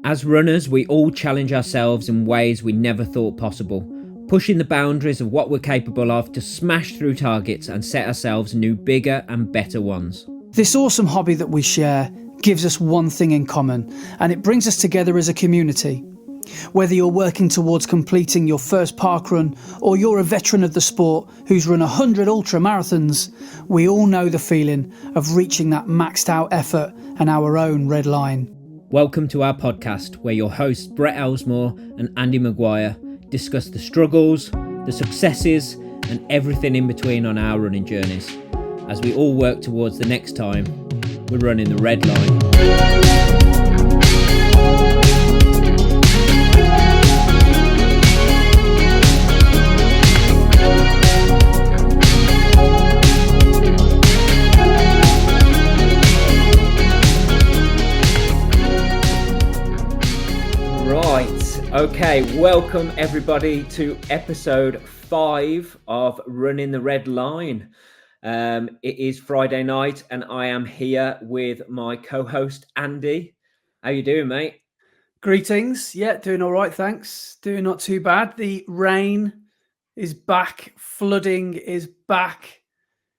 As runners, we all challenge ourselves in ways we never thought possible, pushing the boundaries of what we're capable of to smash through targets and set ourselves new, bigger and better ones. This awesome hobby that we share gives us one thing in common, and it brings us together as a community. Whether you're working towards completing your first parkrun or you're a veteran of the sport who's run 100 ultra marathons, we all know the feeling of reaching that maxed out effort and our own red line. Welcome to our podcast, where your hosts Brett Elsmore and Andy Maguire discuss the struggles, the successes and everything in between on our running journeys, as we all work towards the next time we're running the red line. Okay, welcome everybody to episode 5 of Running the Red Line. It is Friday night and I am here with my co-host Andy. How you doing, mate? Greetings. Yeah, doing all right, thanks. Doing not too bad. The rain is back. Flooding is back.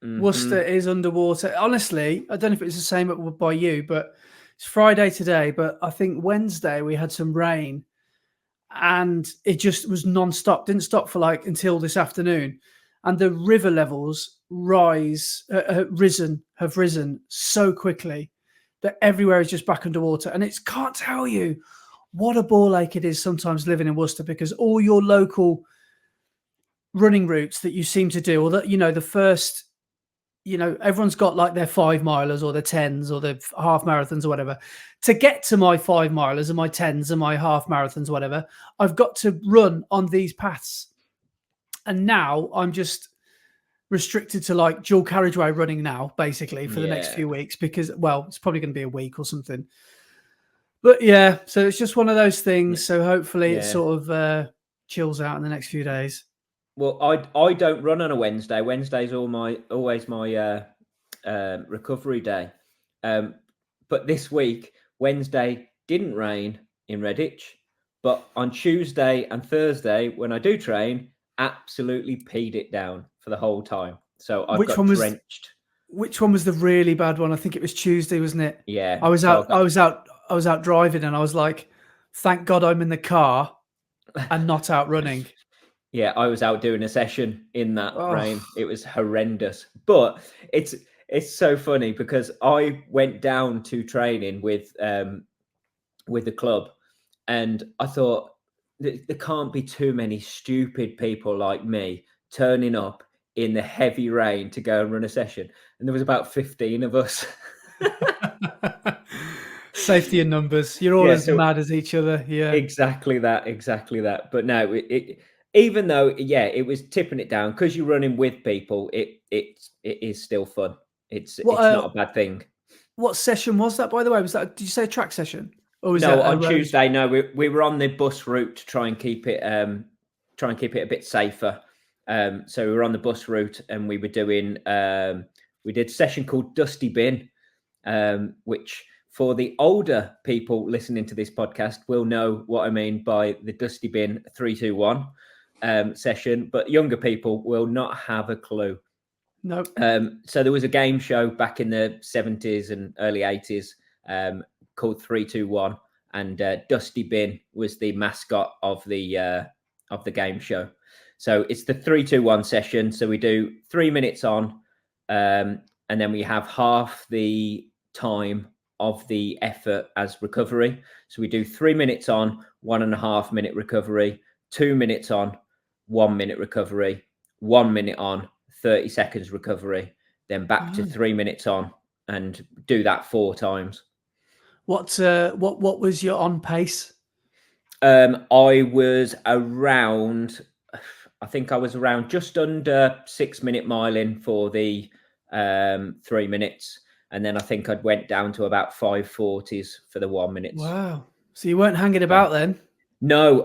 Worcester is underwater. Honestly, I don't know if it's the same by you, but it's Friday today, but I think Wednesday we had some rain. And it just was non-stop, didn't stop for until this afternoon. And the river levels have risen so quickly that everywhere is just back underwater. And it's can't tell you what a ball ache it is sometimes living in Worcester, because all your local running routes that you seem to do, or that, the first, everyone's got like their 5 milers or their 10s or their half marathons or whatever. To get to my 5 milers and my 10s and my half marathons, whatever, I've got to run on these paths. And now I'm just restricted to dual carriageway running now, basically, for the next few weeks, because, it's probably going to be a week or something. But yeah, so it's just one of those things. So hopefully it sort of chills out in the next few days. Well, I don't run on a Wednesday. Wednesday's always my recovery day. But this week, Wednesday didn't rain in Redditch, but on Tuesday and Thursday, when I do train, absolutely peed it down for the whole time. So I got drenched. Which one was the really bad one? I think it was Tuesday, wasn't it? Yeah. I was out driving, and I was like, thank God I'm in the car and not out running. Yeah, I was out doing a session in that rain. It was horrendous. But it's so funny because I went down to training with the club, and I thought there can't be too many stupid people like me turning up in the heavy rain to go and run a session. And there was about 15 of us. Safety in numbers. You're all as mad as each other. Yeah, exactly that. But no, it even though, it was tipping it down, because you're running with people, it is still fun. It's not a bad thing. What session was that, by the way? Was that, did you say a track session? Or was that on Tuesday? No, we were on the bus route to try and keep it a bit safer. So we were on the bus route, and we were doing we did a session called Dusty Bin, which, for the older people listening to this podcast, will know what I mean by the Dusty Bin 3-2-1 session, but younger people will not have a clue. No. So there was a game show back in the 70s and early 80s called 3-2-1, and Dusty Bin was the mascot of the game show. So it's the 3-2-1 session. So we do 3 minutes on, and then we have half the time of the effort as recovery. So we do 3 minutes on, 1.5 minute recovery, 2 minutes on, 1 minute recovery, 1 minute on, 30 seconds recovery, then back to 3 minutes on, and do that 4 times. What was your on pace? I was around just under 6 minute miling for the 3 minutes. And then I think I'd went down to about 5:40s for the 1 minute. Wow. So you weren't hanging about then? No,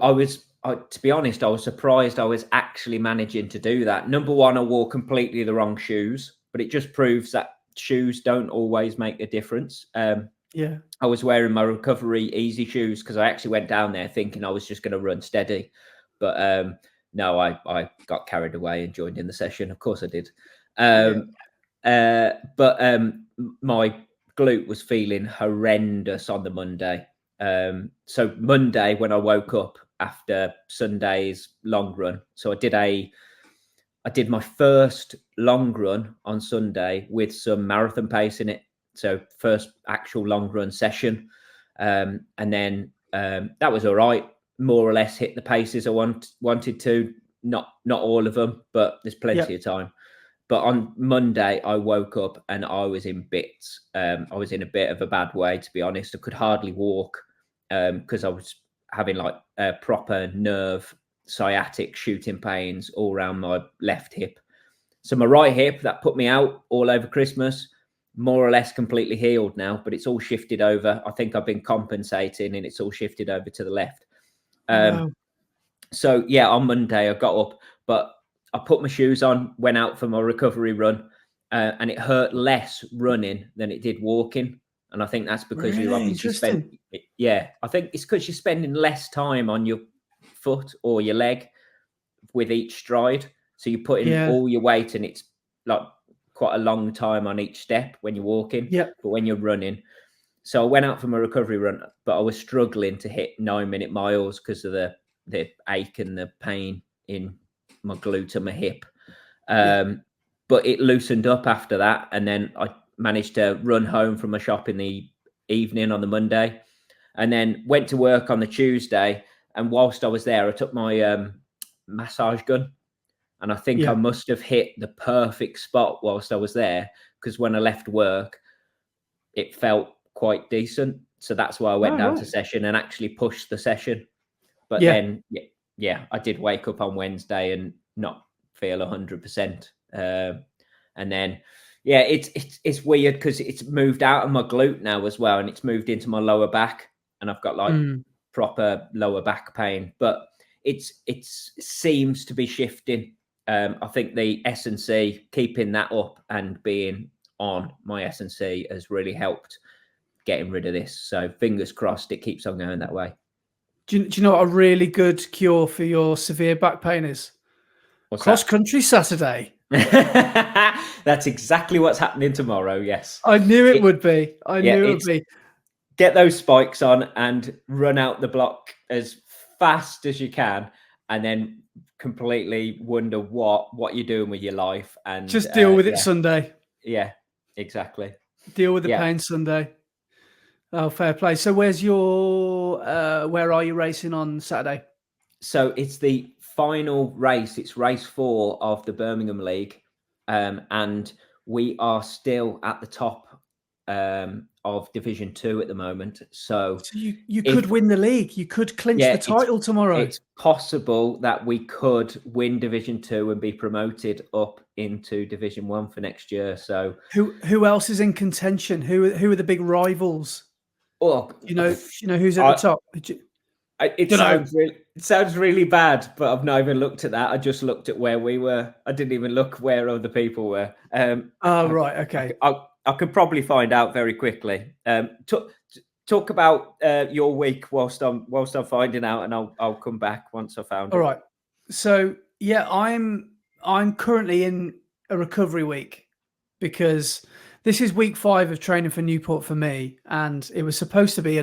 to be honest, I was surprised I was actually managing to do that. Number one, I wore completely the wrong shoes, but it just proves that shoes don't always make a difference. Yeah. I was wearing my recovery easy shoes because I actually went down there thinking I was just going to run steady. But no, I got carried away and joined in the session. Of course I did. But my glute was feeling horrendous on the Monday. So Monday when I woke up after Sunday's long run, so I did my first long run on Sunday with some marathon pace in it. So first actual long run session. And then that was all right. More or less hit the paces I wanted to. Not all of them, but there's plenty of time. But on Monday, I woke up and I was in bits. I was in a bit of a bad way, to be honest. I could hardly walk because I was having like a proper nerve sciatic shooting pains all around my left hip. So my right hip that put me out all over Christmas, more or less completely healed now, but it's all shifted over. I think I've been compensating and it's all shifted over to the left. Wow. So yeah, on Monday I got up, but I put my shoes on, went out for my recovery run, and it hurt less running than it did walking. And I think that's because you obviously spent, I think it's because you're spending less time on your foot or your leg with each stride. So you put in all your weight and it's like quite a long time on each step when you're walking, but when you're running. So I went out for my recovery run, but I was struggling to hit 9-minute miles because of the ache and the pain in my glute and my hip. But it loosened up after that. And then I managed to run home from my shop in the evening on the Monday and then went to work on the Tuesday. And whilst I was there, I took my massage gun. And I think I must have hit the perfect spot whilst I was there because when I left work, it felt quite decent. So that's why I went down to session and actually pushed the session. But then, I did wake up on Wednesday and not feel 100%. And then, it's weird because it's moved out of my glute now as well. And it's moved into my lower back and I've got like proper lower back pain, but it seems to be shifting. I think the S&C, keeping that up and being on my S&C has really helped getting rid of this. So fingers crossed it keeps on going that way. Do you know what a really good cure for your severe back pain is? Cross country Saturday. That's exactly what's happening tomorrow. Yes. I knew it would be. I knew it would be. Get those spikes on and run out the block as fast as you can. And then completely wonder what you're doing with your life and just deal with it Sunday. Yeah, exactly. Deal with the pain Sunday. Oh, fair play. So where's your where are you racing on Saturday? So it's the final race. It's race 4 of the Birmingham League. And we are still at the top of Division 2 at the moment. So you could win the league. You could clinch the title tomorrow. It's possible that we could win Division 2 and be promoted up into Division 1 for next year. So who else is in contention? Who are the big rivals? Oh, you know who's at the top. It sounds really bad, but I've not even looked at that. I just looked at where we were. I didn't even look where other people were. Right, okay. I could probably find out very quickly. Talk about your week whilst I'm finding out, and I'll come back once I found it. All right. So yeah, I'm currently in a recovery week because this is week 5 of training for Newport for me, and it was supposed to be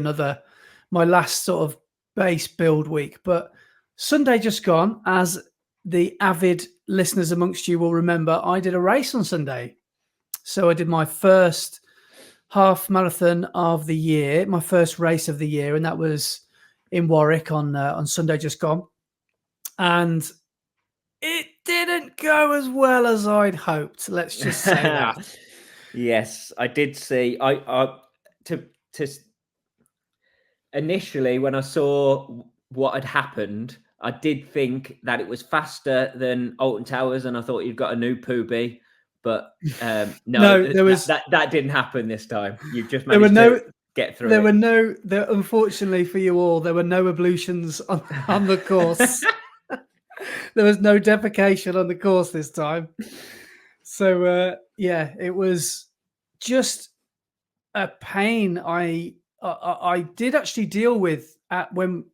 my last sort of base build week. But Sunday just gone, as the avid listeners amongst you will remember, I did a race on Sunday. So I did my first half marathon of the year, my first race of the year, and that was in Warwick on Sunday just gone. And it didn't go as well as I'd hoped. Let's just say that. Yes, I did see. Initially, when I saw what had happened, I did think that it was faster than Alton Towers, and I thought you'd got a new PB. But no, that didn't happen this time. You just managed to get through. Unfortunately for you all, there were no ablutions on the course. There was no defecation on the course this time. So it was just a pain I did actually deal with when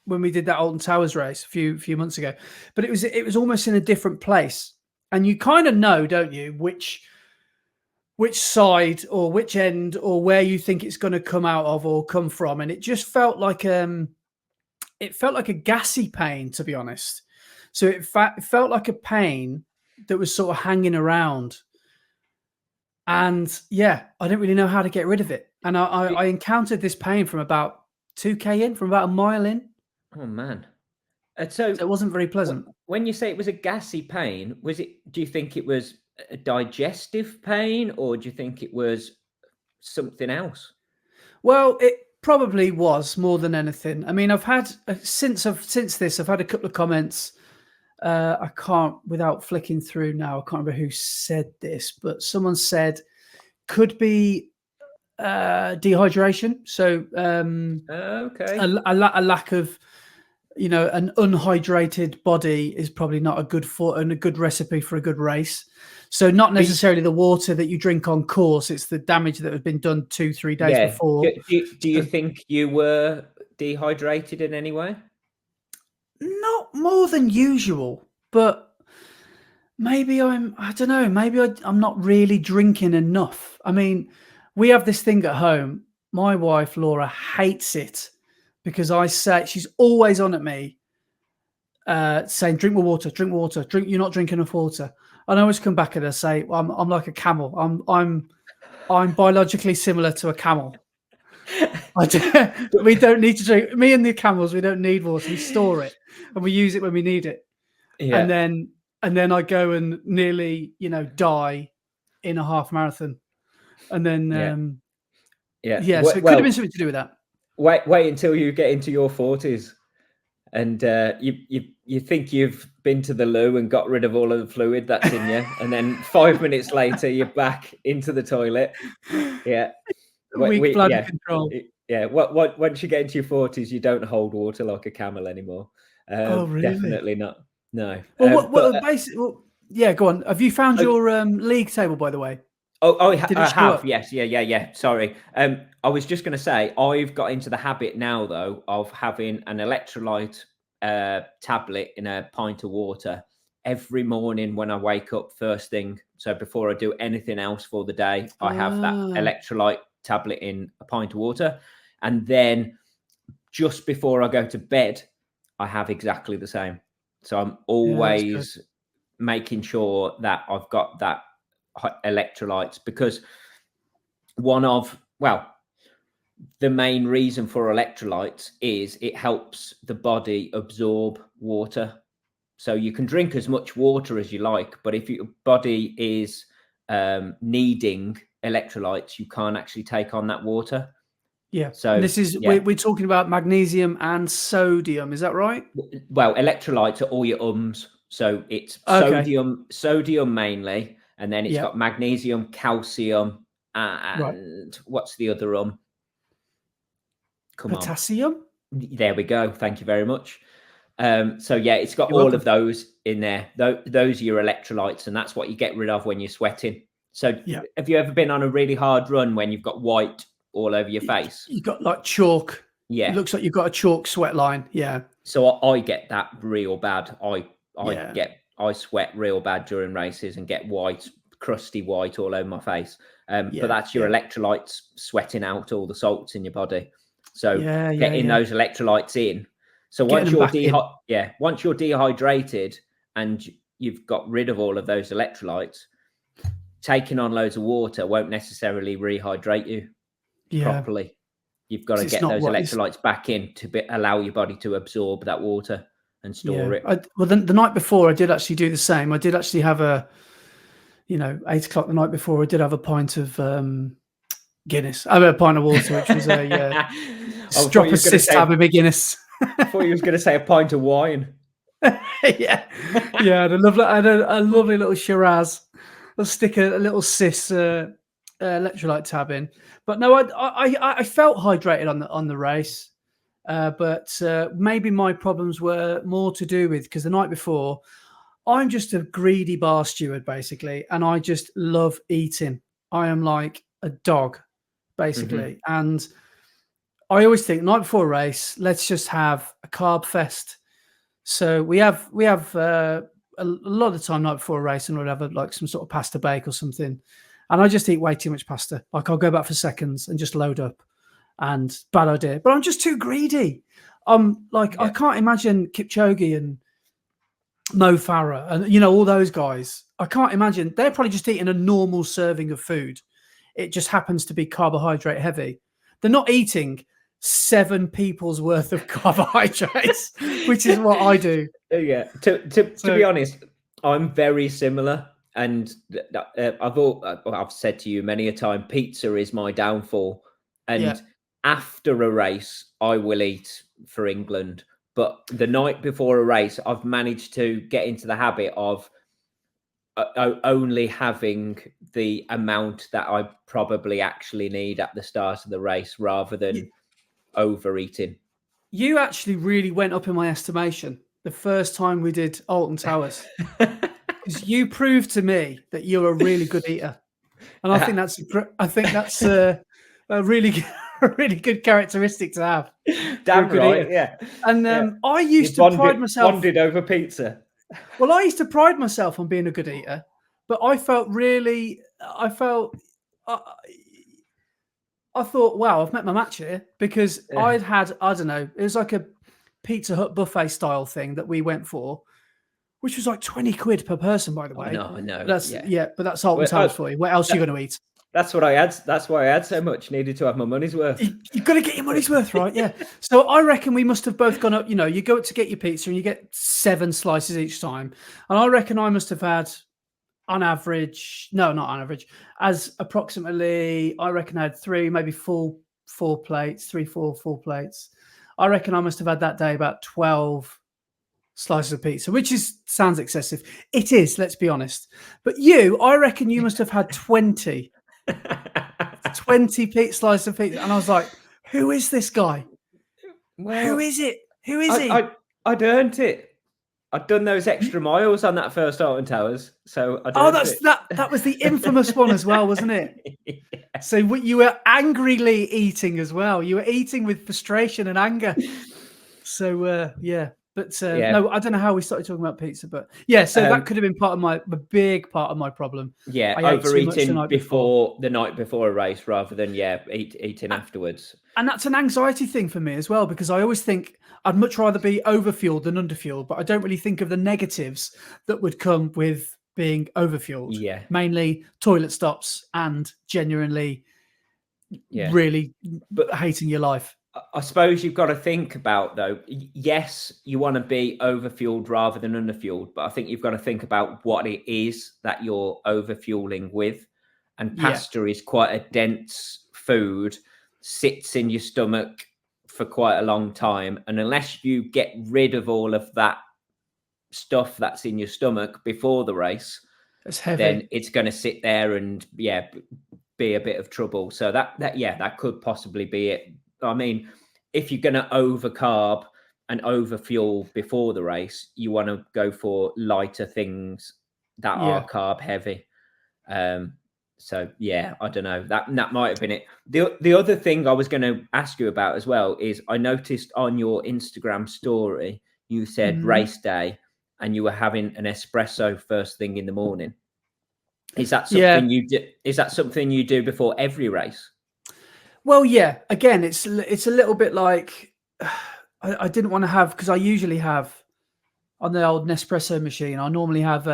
we did that Alton Towers race a few months ago, but it was almost in a different place, and you kind of know, don't you, which side or which end or where you think it's going to come out of or come from, and it just felt like a gassy pain, to be honest. So it felt like a pain that was sort of hanging around. And yeah, I didn't really know how to get rid of it. And I encountered this pain from about 2K in, from about a mile in. Oh man. So it wasn't very pleasant. When you say it was a gassy pain, do you think it was a digestive pain, or do you think it was something else? Well, it probably was more than anything. I mean, I've had since this, I've had a couple of comments. I can't, without flicking through now, I can't remember who said this, but someone said could be dehydration. So okay, a lack of, an unhydrated body is probably not a good recipe for a good race. So not necessarily the water that you drink on course, it's the damage that has been done 2-3 days before. Do you think you were dehydrated in any way? Not more than usual, but maybe I don't know, maybe I'm not really drinking enough. I mean, we have this thing at home. My wife, Laura, hates it because I say, she's always on at me saying, drink more water, you're not drinking enough water. And I always come back at her, say, well, I'm like a camel. I'm biologically similar to a camel. We don't need to drink. Me and the camels, we don't need water. We store it and we use it when we need it. Yeah. And then I go and nearly, die in a half marathon. And then, so it could have been something to do with that. Wait until you get into your 40s, and you think you've been to the loo and got rid of all of the fluid that's in you, and then 5 minutes later you're back into the toilet. Yeah, weak blood control. Yeah, once you get into your 40s, you don't hold water like a camel anymore. Oh, really? Definitely not. No. Well, yeah, go on. Have you found your league table, by the way? I have. Yes. Yeah. Sorry. I was just going to say, I've got into the habit now, though, of having an electrolyte tablet in a pint of water every morning when I wake up first thing. So before I do anything else for the day, I have that electrolyte tablet in a pint of water. And then just before I go to bed, I have exactly the same. So I'm always making sure that I've got that electrolytes, because the main reason for electrolytes is it helps the body absorb water. So you can drink as much water as you like, but if your body is needing electrolytes, you can't actually take on that water. Yeah. So this is we're talking about magnesium and sodium, is that right? Well, electrolytes are all your ums. So it's sodium mainly. And then it's got magnesium, calcium, and what's the other Potassium? There we go. Thank you very much. So yeah, it's got all of those in there. Those are your electrolytes, and that's what you get rid of when you're sweating. So have you ever been on a really hard run when you've got white all over your face? You've got like chalk. Yeah. It looks like you've got a chalk sweat line. Yeah. So I get that real bad. I sweat real bad during races and get white, crusty white all over my face. But that's your electrolytes sweating out all the salts in your body. So getting those electrolytes in. So once you're dehydrated and you've got rid of all of those electrolytes, taking on loads of water won't necessarily rehydrate you properly. You've got to get those electrolytes back in to allow your body to absorb that water and store it. The night before I did actually do the same. I did actually have 8 o'clock the night before, I did have a pint of Guinness. I mean, a pint of water, which was a drop a cyst tab of Guinness. I thought you was going to say a pint of wine. Yeah. I had a lovely little Shiraz. I'll stick a little cis electrolyte tab in. But no, I felt hydrated on the race. But maybe my problems were more to do with, because the night before, I'm just a greedy bar steward, basically, and I just love eating. I am like a dog. basically. And I always think night before a race, let's just have a carb fest. So we have a lot of the time night before a race, and we'll have like some sort of pasta bake or something. And I just eat way too much pasta. Like I'll go back for seconds and just load up. And bad idea, but I'm just too greedy. I can't imagine Kipchoge and Mo Farah and all those guys. I can't imagine they're probably just eating a normal serving of food. It just happens to be carbohydrate heavy. They're not eating 7 people's worth of carbohydrates, which is what I do. Yeah. To be honest, I'm very similar. And I've said to you many a time, pizza is my downfall. And after a race, I will eat for England. But the night before a race, I've managed to get into the habit of only having the amount that I probably actually need at the start of the race rather than overeating. You actually really went up in my estimation the first time we did Alton Towers. Because you proved to me that you're a really good eater. And I think that's a really good characteristic to have. Damn right, yeah. And I used to pride myself. Bonded over pizza. Well, I used to pride myself on being a good eater, but I thought, wow, I've met my match here, because I'd had, I don't know, it was like a Pizza Hut buffet style thing that we went for, which was like 20 quid per person, by the way. No. But that's Alton Towers for you. What else are you going to eat? That's what I had. That's why I had so much. Needed to have my money's worth. You've got to get your money's worth, right? Yeah. So I reckon we must have both gone up. You go to get your pizza and you get 7 slices each time. And I reckon I must have had, on average, no, not on average, as approximately, I reckon I had 3, maybe 4 plates, 4 plates. I reckon I must have had that day about 12 slices of pizza, which sounds excessive. It is, let's be honest. But I reckon you must have had 20 slices of pizza. And I was like, who is this guy? Well, who is it? Who is he? I'd earned it. I'd done those extra miles on that first Alton Towers. So that was the infamous one as well, wasn't it? Yeah. So you were angrily eating as well. You were eating with frustration and anger. So But no, I don't know how we started talking about pizza, but so that could have been a big part of my problem. Yeah, overeating the night before a race rather than eating afterwards. And that's an anxiety thing for me as well, because I always think I'd much rather be overfueled than underfueled, but I don't really think of the negatives that would come with being overfueled. Yeah, mainly toilet stops and genuinely, really hating your life. I suppose you've got to think about, though, yes, you want to be overfueled rather than underfueled, but I think you've got to think about what it is that you're overfueling with. And pasta is quite a dense food, sits in your stomach for quite a long time. And unless you get rid of all of that stuff that's in your stomach before the race, then it's going to sit there and, be a bit of trouble. So that could possibly be it. I mean, if you're going to overcarb and overfuel before the race, you want to go for lighter things that are carb heavy. So I don't know. That might have been it. The other thing I was going to ask you about as well is I noticed on your Instagram story you said race day and you were having an espresso first thing in the morning. Is that something you do? Is that something you do before every race? Well, yeah. Again, it's a little bit like I didn't want to have, because I usually have on the old Nespresso machine. I normally have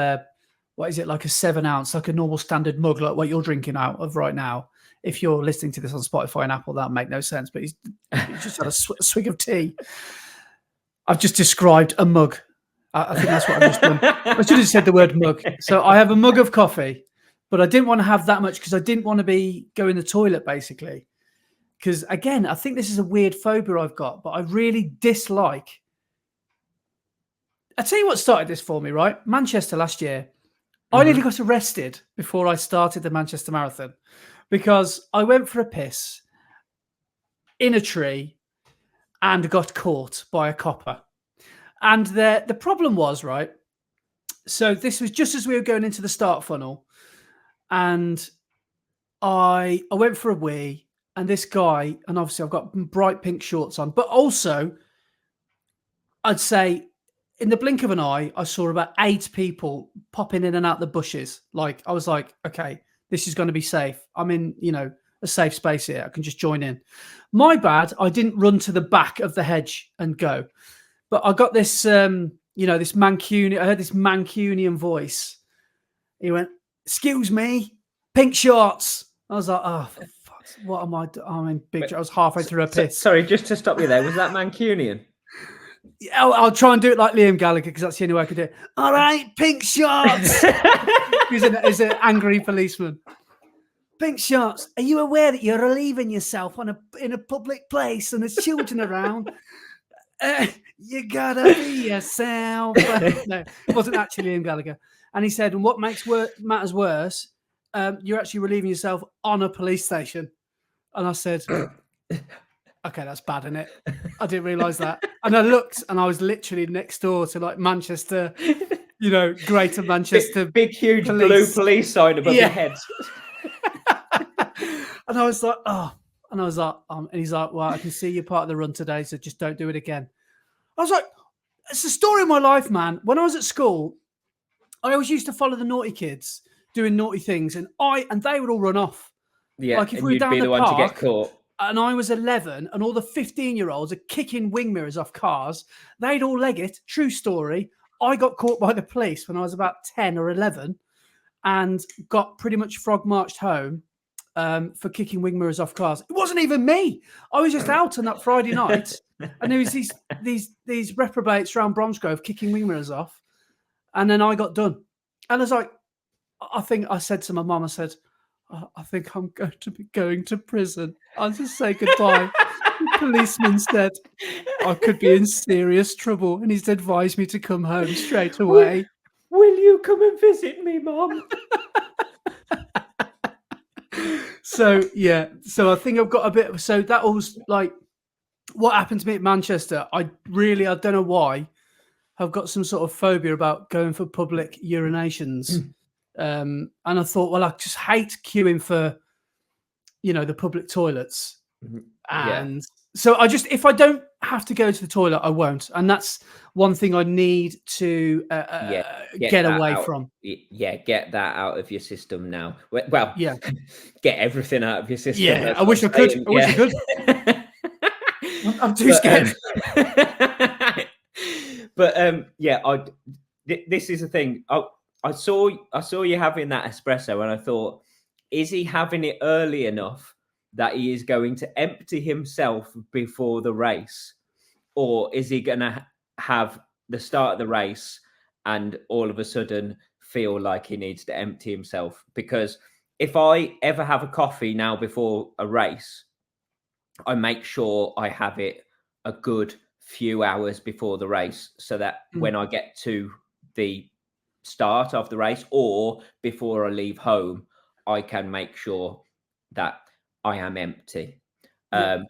what is it, like a 7 ounce, like a normal standard mug, like what you're drinking out of right now. If you're listening to this on Spotify and Apple, that'll make no sense. But he's just had a swig of tea. I've just described a mug. I think that's what I've just done. I should have said the word mug. So I have a mug of coffee, but I didn't want to have that much because I didn't want to be going to the toilet, basically. Because, again, I think this is a weird phobia I've got, but I really dislike. I'll tell you what started this for me, right? Manchester last year. I nearly got arrested before I started the Manchester Marathon because I went for a piss in a tree and got caught by a copper. And the problem was, right, so this was just as we were going into the start funnel, and I went for a wee, and this guy, and obviously I've got bright pink shorts on, but also I'd say in the blink of an eye, I saw about 8 people popping in and out the bushes. Like, I was like, okay, this is going to be safe. I'm in, a safe space here. I can just join in. My bad. I didn't run to the back of the hedge and go, but I got this, this Mancunian. I heard this Mancunian voice. He went, "Excuse me, pink shorts." I was like, "Oh, for fuck's sake, what am I doing?" I'm in big. I was halfway through a piss. Sorry, just to stop you there. Was that Mancunian? I'll try and do it like Liam Gallagher because that's the only way I could do it. All right, pink shorts. He's an angry policeman. Pink shorts. Are you aware that you're relieving yourself in a public place and there's children around? You gotta be yourself. No, it wasn't actually Liam Gallagher. And he said, "And what matters worse, you're actually relieving yourself on a police station." And I said, "Okay, that's bad, isn't it?" I didn't realise that. And I looked, and I was literally next door to like Manchester, Greater Manchester, big huge blue police sign above your heads. And I was like, "Oh," and I was like, and he's like, "Well, I can see you're part of the run today, so just don't do it again." I was like, "It's the story of my life, man." When I was at school, I always used to follow the naughty kids doing naughty things, and they would all run off. Yeah, like if and we were you'd down be the one to get caught. And I was 11, and all the 15-year-olds are kicking wing mirrors off cars. They'd all leg it. True story. I got caught by the police when I was about 10 or 11 and got pretty much frog marched home for kicking wing mirrors off cars. It wasn't even me. I was just out on that Friday night, and there was these reprobates around Bromsgrove kicking wing mirrors off, and then I got done. And I was like, I think I said to my mum, I said, "I think I'm going to be going to prison. I'll just say goodbye." The policeman said I could be in serious trouble, and he's advised me to come home straight away. Will you come and visit me, Mum? So I think I've got a bit. So that was like what happened to me at Manchester. I don't know why. I've got some sort of phobia about going for public urinations. And I thought, well, I just hate queuing for, the public toilets. And so if I don't have to go to the toilet, I won't. And that's one thing I need to get away from. Yeah, get that out of your system now. Well, get everything out of your system. Yeah, I wish I could. I wish I could. I'm too scared. But this is the thing. I saw you having that espresso, and I thought, is he having it early enough that he is going to empty himself before the race, or is he going to have the start of the race and all of a sudden feel like he needs to empty himself? Because if I ever have a coffee now before a race, I make sure I have it a good few hours before the race, so that when I get to the start of the race or before I leave home, I can make sure that I am empty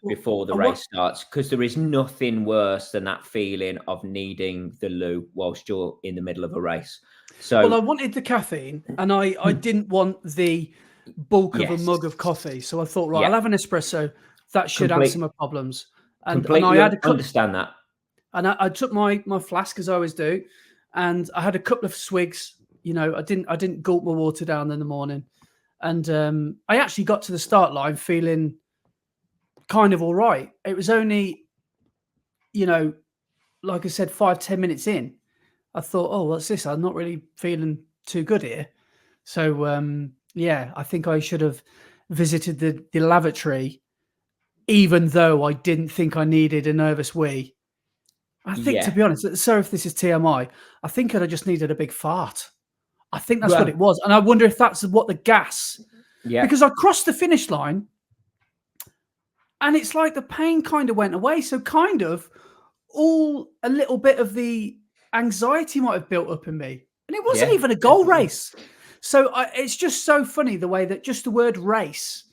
before the race starts, because there is nothing worse than that feeling of needing the loo whilst you're in the middle of a race. So, well, I wanted the caffeine, and I didn't want the bulk of a mug of coffee, so I thought, right, I'll have an espresso. That should answer my problems. And I had understand that. And I took my flask, as I always do, and I had a couple of swigs. I didn't gulp my water down in the morning, and I actually got to the start line feeling kind of all right. It was only, like I said, 5-10 minutes in, I thought, oh, what's this? I'm not really feeling too good here. So I think I should have visited the lavatory, even though I didn't think I needed a nervous wee. I think, to be honest, sorry if this is TMI, I think I just needed a big fart. I think that's what it was. And I wonder if that's what the gas... Yeah. Because I crossed the finish line, and it's like the pain kind of went away. So kind of a little bit of the anxiety might have built up in me. And it wasn't even a goal race. So it's just so funny the way that just the word race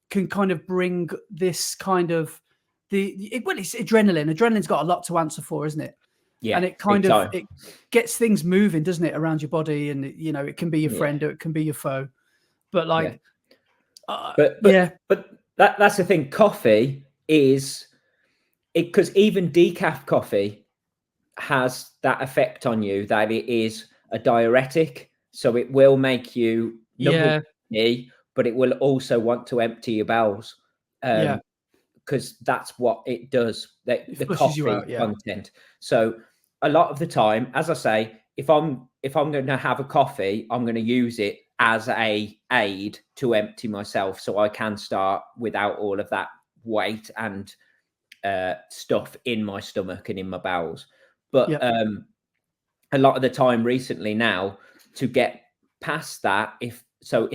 can kind of bring this kind of... it's adrenaline. Adrenaline's got a lot to answer for, isn't it? Yeah. And it kind of it gets things moving, doesn't it, around your body? And it can be your friend or it can be your foe. But but That's the thing. Coffee is because even decaf coffee has that effect on you that it is a diuretic. So it will make you number one, but it will also want to empty your bowels. Because that's what it does. The coffee content. So a lot of the time, as I say, if I'm going to have a coffee, I'm going to use it as a aid to empty myself, so I can start without all of that weight and stuff in my stomach and in my bowels. But a lot of the time recently now, to get past that, if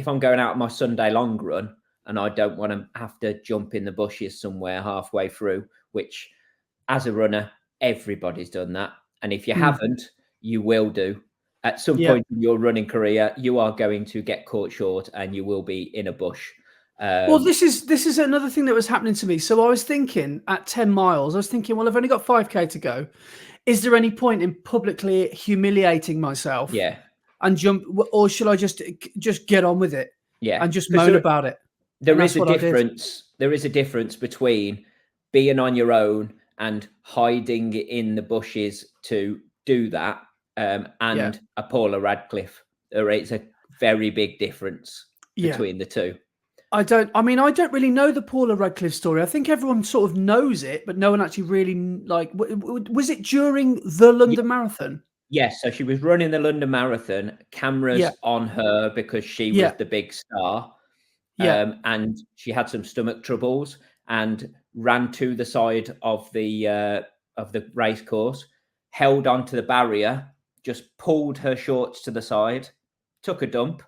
I'm going out on my Sunday long run and I don't want to have to jump in the bushes somewhere halfway through, which as a runner, everybody's done that. And if you haven't, you will do. At some point in your running career, you are going to get caught short and you will be in a bush. Well, this is another thing that was happening to me. So I was thinking at 10 miles, I was thinking, well, I've only got 5K to go. Is there any point in publicly humiliating myself? Yeah. And jump, or should I just get on with it? Yeah. And just moan about it? There is a difference. There is a difference between being on your own and hiding in the bushes to do that, and a Paula Radcliffe. There is a very big difference between the two. I don't really know the Paula Radcliffe story. I think everyone sort of knows it, but no one actually really was it during the London Marathon? Yes, so she was running the London Marathon, cameras on her because she was the big star. And she had some stomach troubles and ran to the side of the race course, held onto the barrier, just pulled her shorts to the side, took a dump,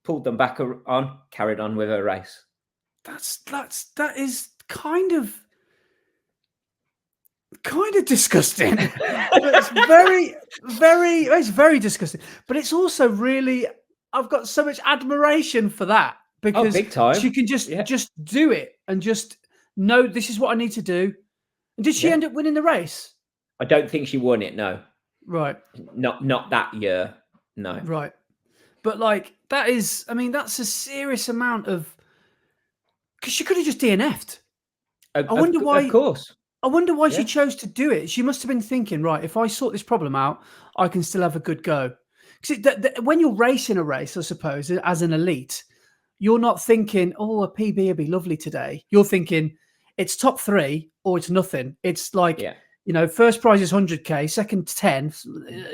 pulled them back on, carried on with her race. That is kind of disgusting. It's very disgusting. But it's also really, I've got so much admiration for that because big time. She can just do it and just know this is what I need to do. And did she end up winning the race? I don't think she won it. No. Right. Not that year. No. Right. But that is, that's a serious amount of, because she could have just DNF'd. I wonder why. Of course. I wonder why she chose to do it. She must have been thinking, right, if I sort this problem out, I can still have a good go. Because when you're racing a race, I suppose, as an elite, you're not thinking, oh, a PB would be lovely today. You're thinking it's top 3 or it's nothing. It's first prize is 100K, second 10,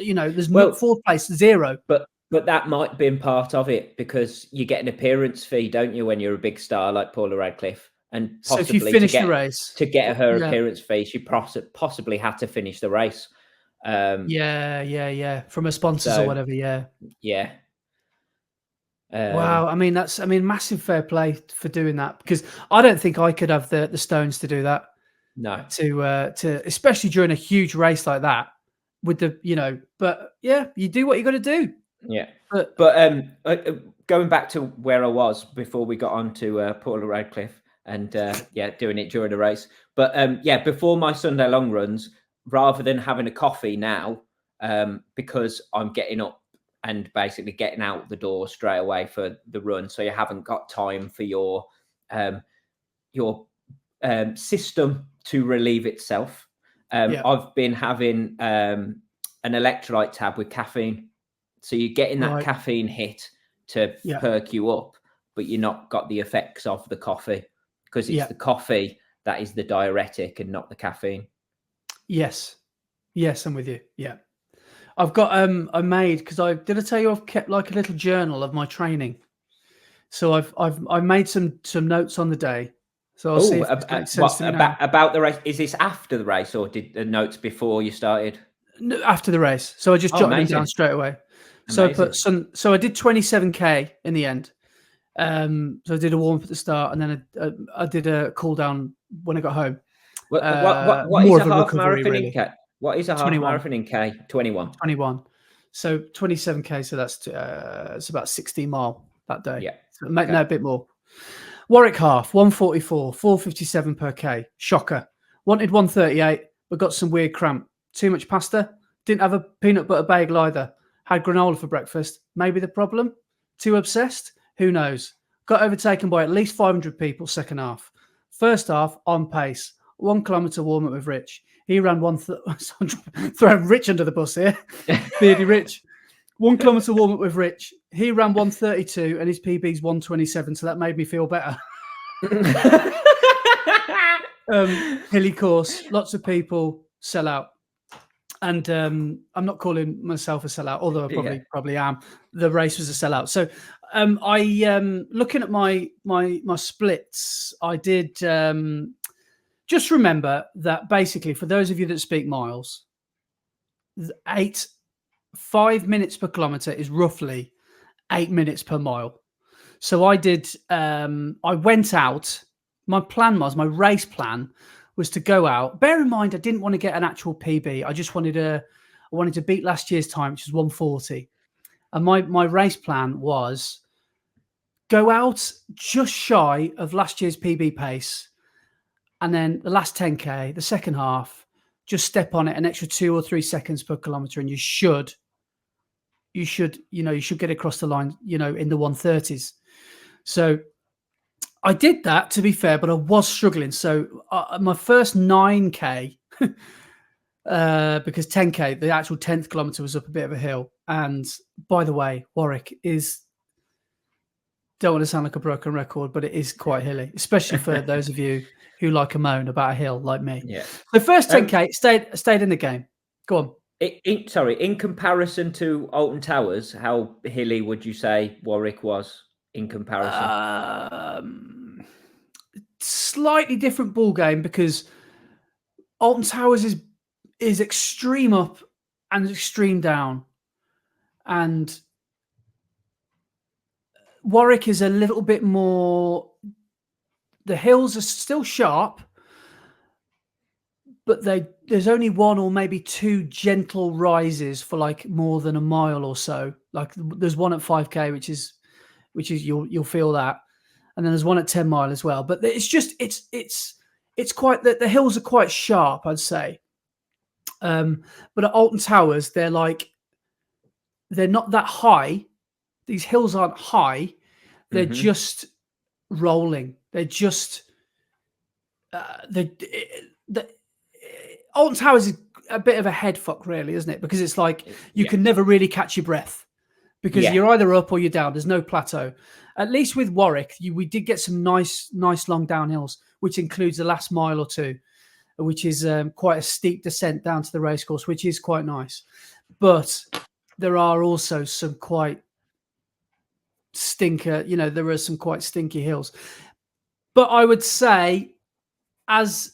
there's fourth place, 0. But that might have been part of it because you get an appearance fee, don't you, when you're a big star like Paula Radcliffe? And possibly so if you finish the race to get her appearance fee, she possibly had to finish the race. From her sponsors or whatever. Wow. Massive fair play for doing that because I don't think I could have the stones to do that. No. To especially during a huge race like that with the but you do what you got to do. Yeah. But going back to where I was before we got on to Paula Radcliffe. And doing it during the race. But before my Sunday long runs, rather than having a coffee now, because I'm getting up and basically getting out the door straight away for the run, so you haven't got time for your system to relieve itself. I've been having an electrolyte tab with caffeine, so you're getting that caffeine hit to perk you up, but you're not got the effects of the coffee. Because it's the coffee that is the diuretic and not the caffeine. Yes, I'm with you. Yeah, I've got I made because I tell you I've kept a little journal of my training. So I've made some notes on the day. So I'll see if it makes sense to me now. About the race. Is this after the race or did the notes before you started? No, after the race. So I just jotted them down straight away. So I put so I did 27K in the end. So I did a warm up at the start, and then I did a cool down when I got home. What is a half marathon in K? What is a half marathon in K? 21. So 27K. So that's it's about 16 mile that day. Yeah, so no, a bit more. Warwick half 144, 457 per K. Shocker. Wanted 138, but got some weird cramp. Too much pasta. Didn't have a peanut butter bagel either. Had granola for breakfast. Maybe the problem. Too obsessed. Who knows? Got overtaken by at least 500 people second half. First half, on pace. 1 kilometre warm up with Rich. He ran throwing Rich under the bus here. Beardy Rich. 1 kilometre warm up with Rich. He ran 1:32 and his PB's 1:27. So that made me feel better. Hilly course, lots of people sell out. And I'm not calling myself a sellout, although I probably am. The race was a sellout. So I looking at my splits, I did just remember that basically for those of you that speak miles, 5 minutes per kilometer is roughly 8 minutes per mile. So I did I went out. My race plan was to go out. Bear in mind, I didn't want to get an actual PB. I just wanted to beat last year's time, which was 1:40. And my race plan was go out just shy of last year's PB pace. And then the last 10K, the second half, just step on it an extra 2 or 3 seconds per kilometer. And you should get across the line, in the 1:30s. So I did that, to be fair, but I was struggling. So my first 9K, because 10K, the actual 10th kilometer was up a bit of a hill. And by the way, Warwick don't want to sound like a broken record, but it is quite hilly, especially for those of you who like a moan about a hill like me. Yeah. The first 10K stayed in the game. Go on. In comparison to Alton Towers, how hilly would you say Warwick was? In comparison, slightly different ball game because Alton Towers is extreme up and extreme down, and Warwick is a little bit more. The hills are still sharp, but there's only 1 or maybe 2 gentle rises for like more than a mile or so. Like there's one at 5K, which is you'll feel that, and then there's one at 10 mile as well. But it's quite the hills are quite sharp, I'd say. But at Alton Towers, they're not that high. These hills aren't high. They're just rolling. They're just Alton Towers is a bit of a head fuck, really, isn't it? Because it's like you can never really catch your breath. Because you're either up or you're down. There's no plateau. At least with Warwick, we did get some nice long downhills, which includes the last mile or two, which is quite a steep descent down to the racecourse, which is quite nice. But there are also some quite there are some quite stinky hills. But I would say as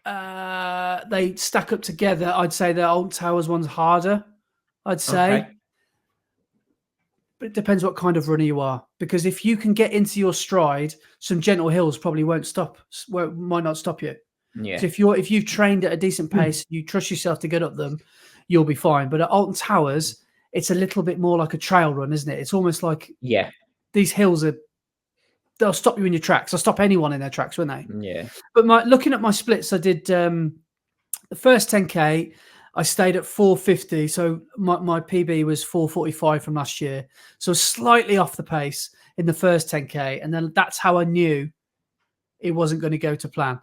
they stack up together, I'd say the Alton Towers one's harder, I'd say. Okay. But it depends what kind of runner you are, because if you can get into your stride, some gentle hills probably might not stop you. Yeah. So if you've trained at a decent pace, you trust yourself to get up them, you'll be fine. But at Alton Towers, it's a little bit more like a trail run, isn't it? It's almost like these hills they'll stop you in your tracks. They'll stop anyone in their tracks, won't they? Yeah. But looking at my splits, I did the first 10K. I stayed at 450, so my PB was 445 from last year. So slightly off the pace in the first 10K. And then that's how I knew it wasn't going to go to plan,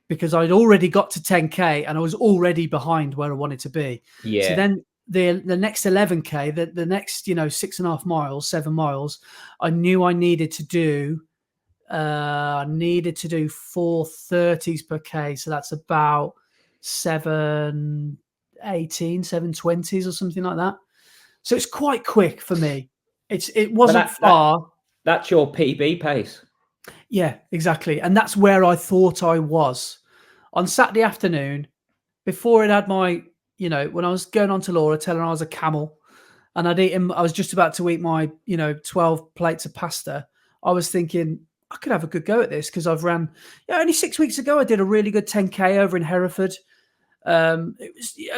because I'd already got to 10K and I was already behind where I wanted to be. Yeah. So then the next 11K, the next 6.5 miles, 7 miles, I knew I needed to do 430s per K. So that's about 720s or something like that. So it's quite quick for me. It wasn't far. That's your PB pace. Yeah, exactly. And that's where I thought I was on Saturday afternoon before it had my, when I was going on to Laura, telling her I was a camel and I was just about to eat my, 12 plates of pasta. I was thinking I could have a good go at this because I've ran, only 6 weeks ago, I did a really good 10K over in Hereford. I'm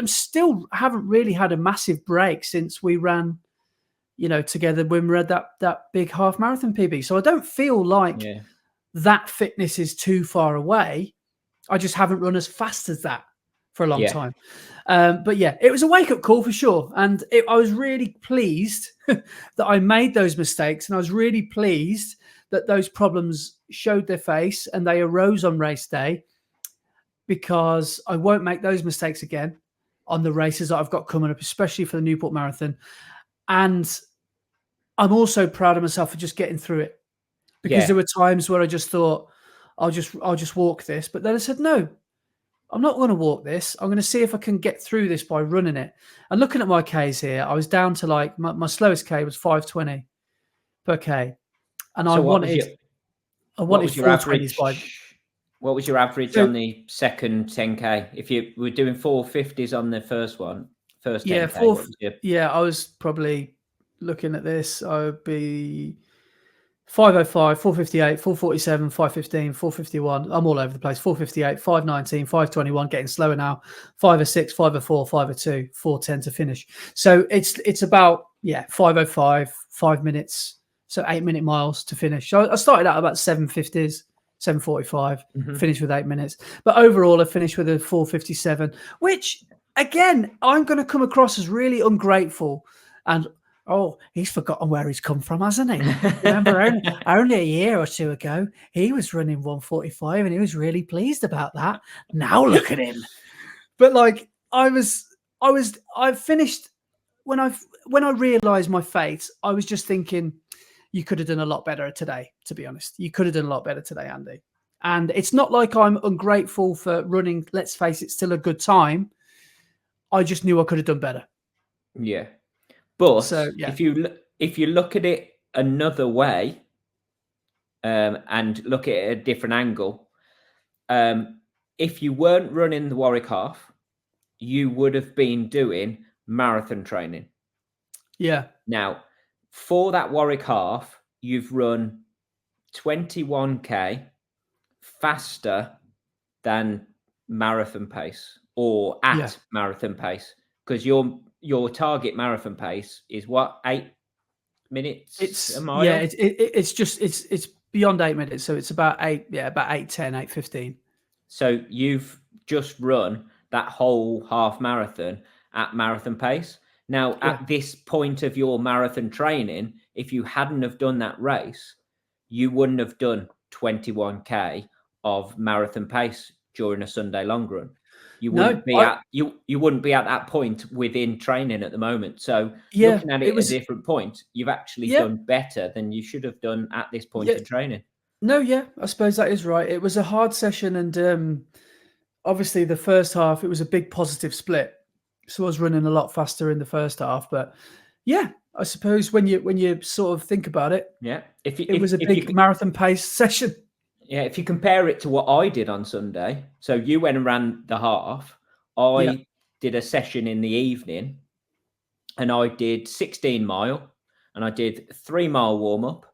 still haven't really had a massive break since we ran, together when we had that big half marathon PB. So I don't feel like that fitness is too far away. I just haven't run as fast as that for a long time. But it was a wake up call for sure. And I was really pleased that I made those mistakes. And I was really pleased that those problems showed their face and they arose on race day, because I won't make those mistakes again on the races that I've got coming up, especially for the Newport Marathon. And I'm also proud of myself for just getting through it, because there were times where I just thought, I'll just walk this. But then I said, no, I'm not going to walk this. I'm going to see if I can get through this by running it. And looking at my Ks here, I was down to like my slowest K was 5:20 per K. And so I wanted 4:20s by. What was your average on the second 10K? If you were doing 450s on the first 10K, I was probably looking at this. I would be 5:05, 4:58, 4:47, 5:15, 4:51. I'm all over the place. 4:58, 5:19, 5:21, getting slower now. 5:06, 5:04, 5:02, 4:10 to finish. So it's about 5:05, 5 minutes. So 8-minute miles to finish. So I started out about 7:50s. 7:45, finished with 8 minutes. But overall, I finished with a 4:57, which, again, I'm going to come across as really ungrateful. And, he's forgotten where he's come from, hasn't he? Remember, only a year or two ago, he was running 1:45 and he was really pleased about that. Now look at him. But, like, I finished, when I realized my fate, I was just thinking, you could have done a lot better today, to be honest. You could have done a lot better today, Andy. And it's not like I'm ungrateful for running. Let's face it, still a good time. I just knew I could have done better. Yeah. But if you look at it another way, and look at it at a different angle, if you weren't running the Warwick half, you would have been doing marathon training. Yeah. Now, for that Warwick half, you've run 21K faster than marathon pace, or at marathon pace, because your target marathon pace is what, 8 minutes? It's a mile. Yeah, it's beyond 8 minutes, so it's about 8:10, 8:15. So you've just run that whole half marathon at marathon pace. Now, at this point of your marathon training, if you hadn't have done that race, you wouldn't have done 21K of marathon pace during a Sunday long run. You wouldn't be at that point within training at the moment. So looking at it at a different point, you've actually done better than you should have done at this point in training. No, I suppose that is right. It was a hard session, and obviously the first half, it was a big positive split. So I was running a lot faster in the first half, but I suppose when you sort of think about it, it was a big marathon pace session. Yeah, if you compare it to what I did on Sunday, so you went and ran the half, I did a session in the evening, and I did 16 mile, and I did 3 mile warm up,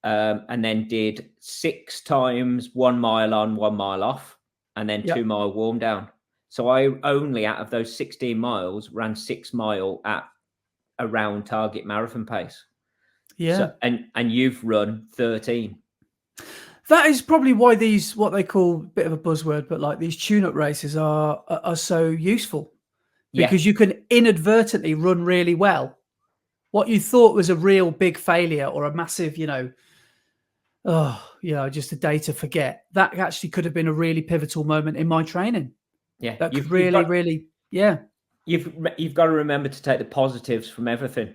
and then did 6 times 1 mile on, 1 mile off, and then 2 mile warm down. So I only, out of those 16 miles, ran 6 mile at around target marathon pace. Yeah. So, and you've run 13. That is probably why these, what they call, a bit of a buzzword, but like these tune-up races are so useful, because you can inadvertently run really well. What you thought was a real big failure or a massive, just a day to forget, that actually could have been a really pivotal moment in my training. Yeah, that could really. You've got to remember to take the positives from everything.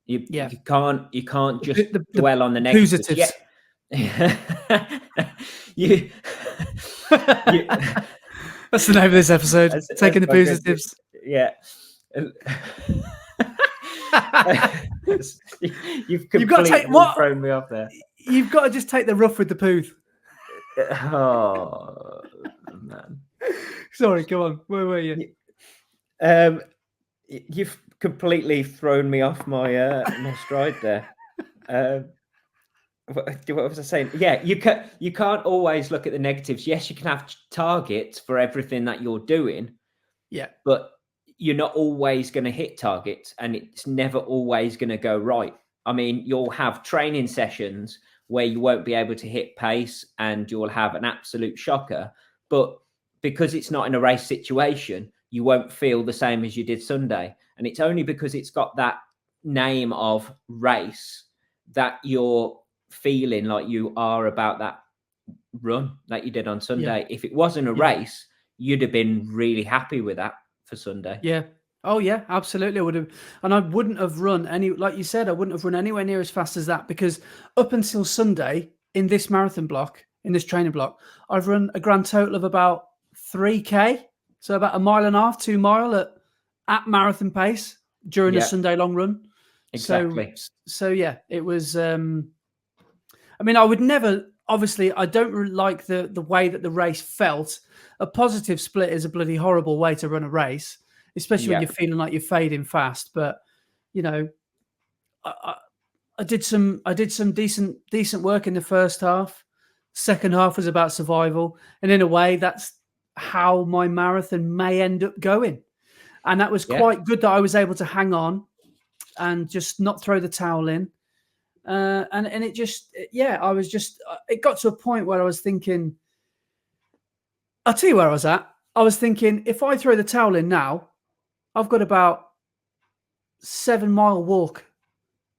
You can't just dwell on the negatives. Positives. That's the name of this episode. Taking the positives. Yeah. You've completely thrown me off there. You've got to just take the rough with the pooth. Oh man. Sorry, go on. Where were you? You've completely thrown me off my my stride there. What was I saying? Yeah, you can't always look at the negatives. Yes, you can have targets for everything that you're doing. Yeah. But you're not always going to hit targets, and it's never always going to go right. I mean, you'll have training sessions where you won't be able to hit pace and you'll have an absolute shocker. But because it's not in a race situation, you won't feel the same as you did Sunday. And it's only because it's got that name of race that you're feeling like you are about that run that you did on Sunday. If it wasn't a race, you'd have been really happy with that for Sunday. Yeah. Oh yeah, absolutely. I would have, and I wouldn't have run like you said, I wouldn't have run anywhere near as fast as that, because up until Sunday in this marathon block, in this training block, I've run a grand total of about 3K. So about 1.5 miles, 2 miles at marathon pace during a Sunday long run. Exactly. So yeah, it was, I mean, I would never, obviously I don't like the way that the race felt. A positive split is a bloody horrible way to run a race, especially when you're feeling like you're fading fast. But you know, I did some decent work in the first half. Second half was about survival, and in a way, that's how my marathon may end up going. And that was quite good that I was able to hang on and just not throw the towel in. And it just, I was just, it got to a point where I was thinking, I'll tell you where I was at. I was thinking, if I throw the towel in now, I've got about 7 mile walk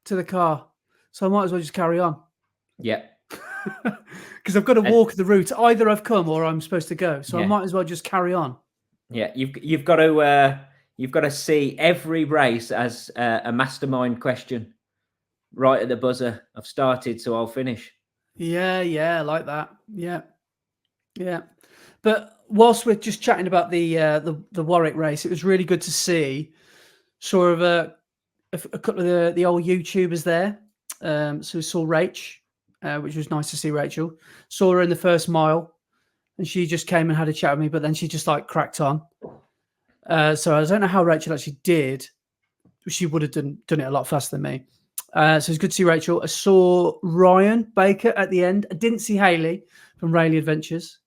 to the car. So I might as well just carry on. Yeah. Because I've got to walk the route. Either I've come or I'm supposed to go. So I might as well just carry on. Yeah. You've got to see every race as a mastermind question right at the buzzer. I've started, so I'll finish. Yeah, like that. Yeah. But whilst we're just chatting about the Warwick race, it was really good to see sort of a couple of the old YouTubers there. So we saw Rach, which was nice to see Rachel. Saw her in the first mile, and she just came and had a chat with me, but then she just like cracked on. So I don't know how Rachel actually did. She would have done it a lot faster than me. So it's good to see Rachel. I saw Ryan Baker at the end. I didn't see Hayley from Rayleigh Adventures,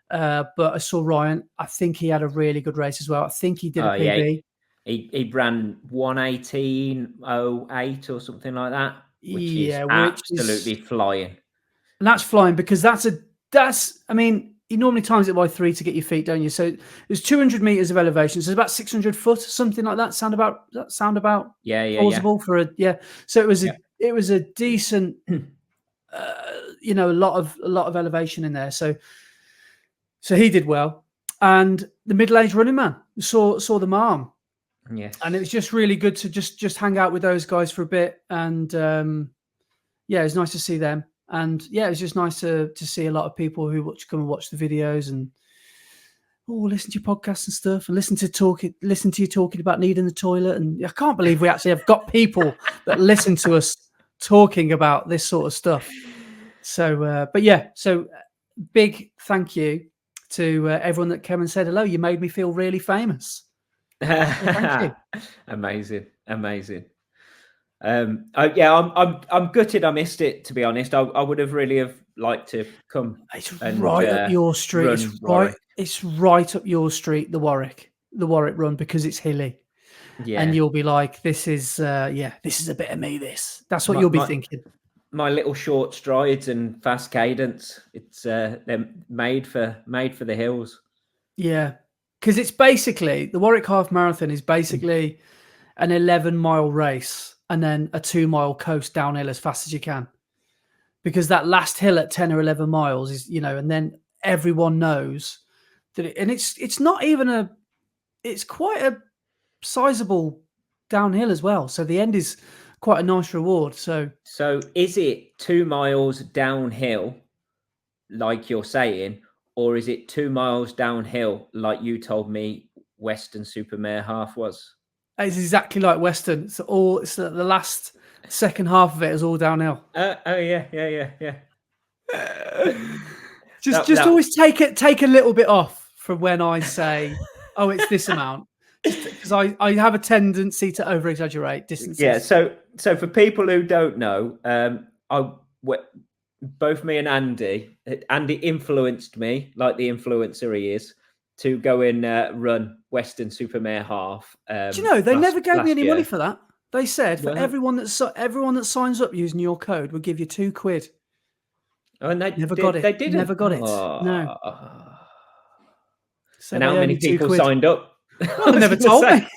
but I saw Ryan. I think he had a really good race as well. I think he did a PB. He ran 1:18.08 or something like that, which is absolutely flying. And that's flying because I mean, you normally times it by 3 to get your feet, don't you? So there's 200 meters of elevation. So it's about 600 foot, something like that. Sound about plausible for a So it was a decent, a lot of elevation in there. So he did well, and the middle-aged running man saw the mom. Yes. And it was just really good to just hang out with those guys for a bit, and it was nice to see them. And it was just nice to see a lot of people who come and watch the videos and listen to your podcasts and stuff, and listen to you talking about needing the toilet. And I can't believe we actually have got people that listen to us talking about this sort of stuff. So, so big thank you to everyone that came and said hello. You made me feel really famous. Thank you. Amazing. I'm gutted I missed it, to be honest. I would have really have liked to come. It's right up your street. It's right up your street, the Warwick run, because it's hilly. Yeah. And you'll be like, this is a bit of me, that's what you'll be thinking. My little short strides and fast cadence, it's they're made for the hills. Yeah. Because it's basically, the Warwick Half Marathon is basically an 11-mile race and then a 2-mile coast downhill as fast as you can. Because that last hill at 10 or 11 miles is, and then everyone knows that it's not even it's quite a sizable downhill as well. So the end is quite a nice reward. So is it 2 miles downhill, like you're saying, or is it 2 miles downhill, like you told me Weston Supermare half was? It's exactly like Weston. It's the last second half of it is all downhill. Yeah. just always take a little bit off from when I say, oh, it's this amount, because I have a tendency to over exaggerate distances. Yeah. So for people who don't know, both me and Andy influenced me, like the influencer he is, to go and run Weston Supermare half. Do you know, they never gave me any money for that. They said for everyone that signs up using your code, we'll give you £2. Oh, and they never got it. They didn't. Never got it. No. So and how many people signed up? Well, they never told me.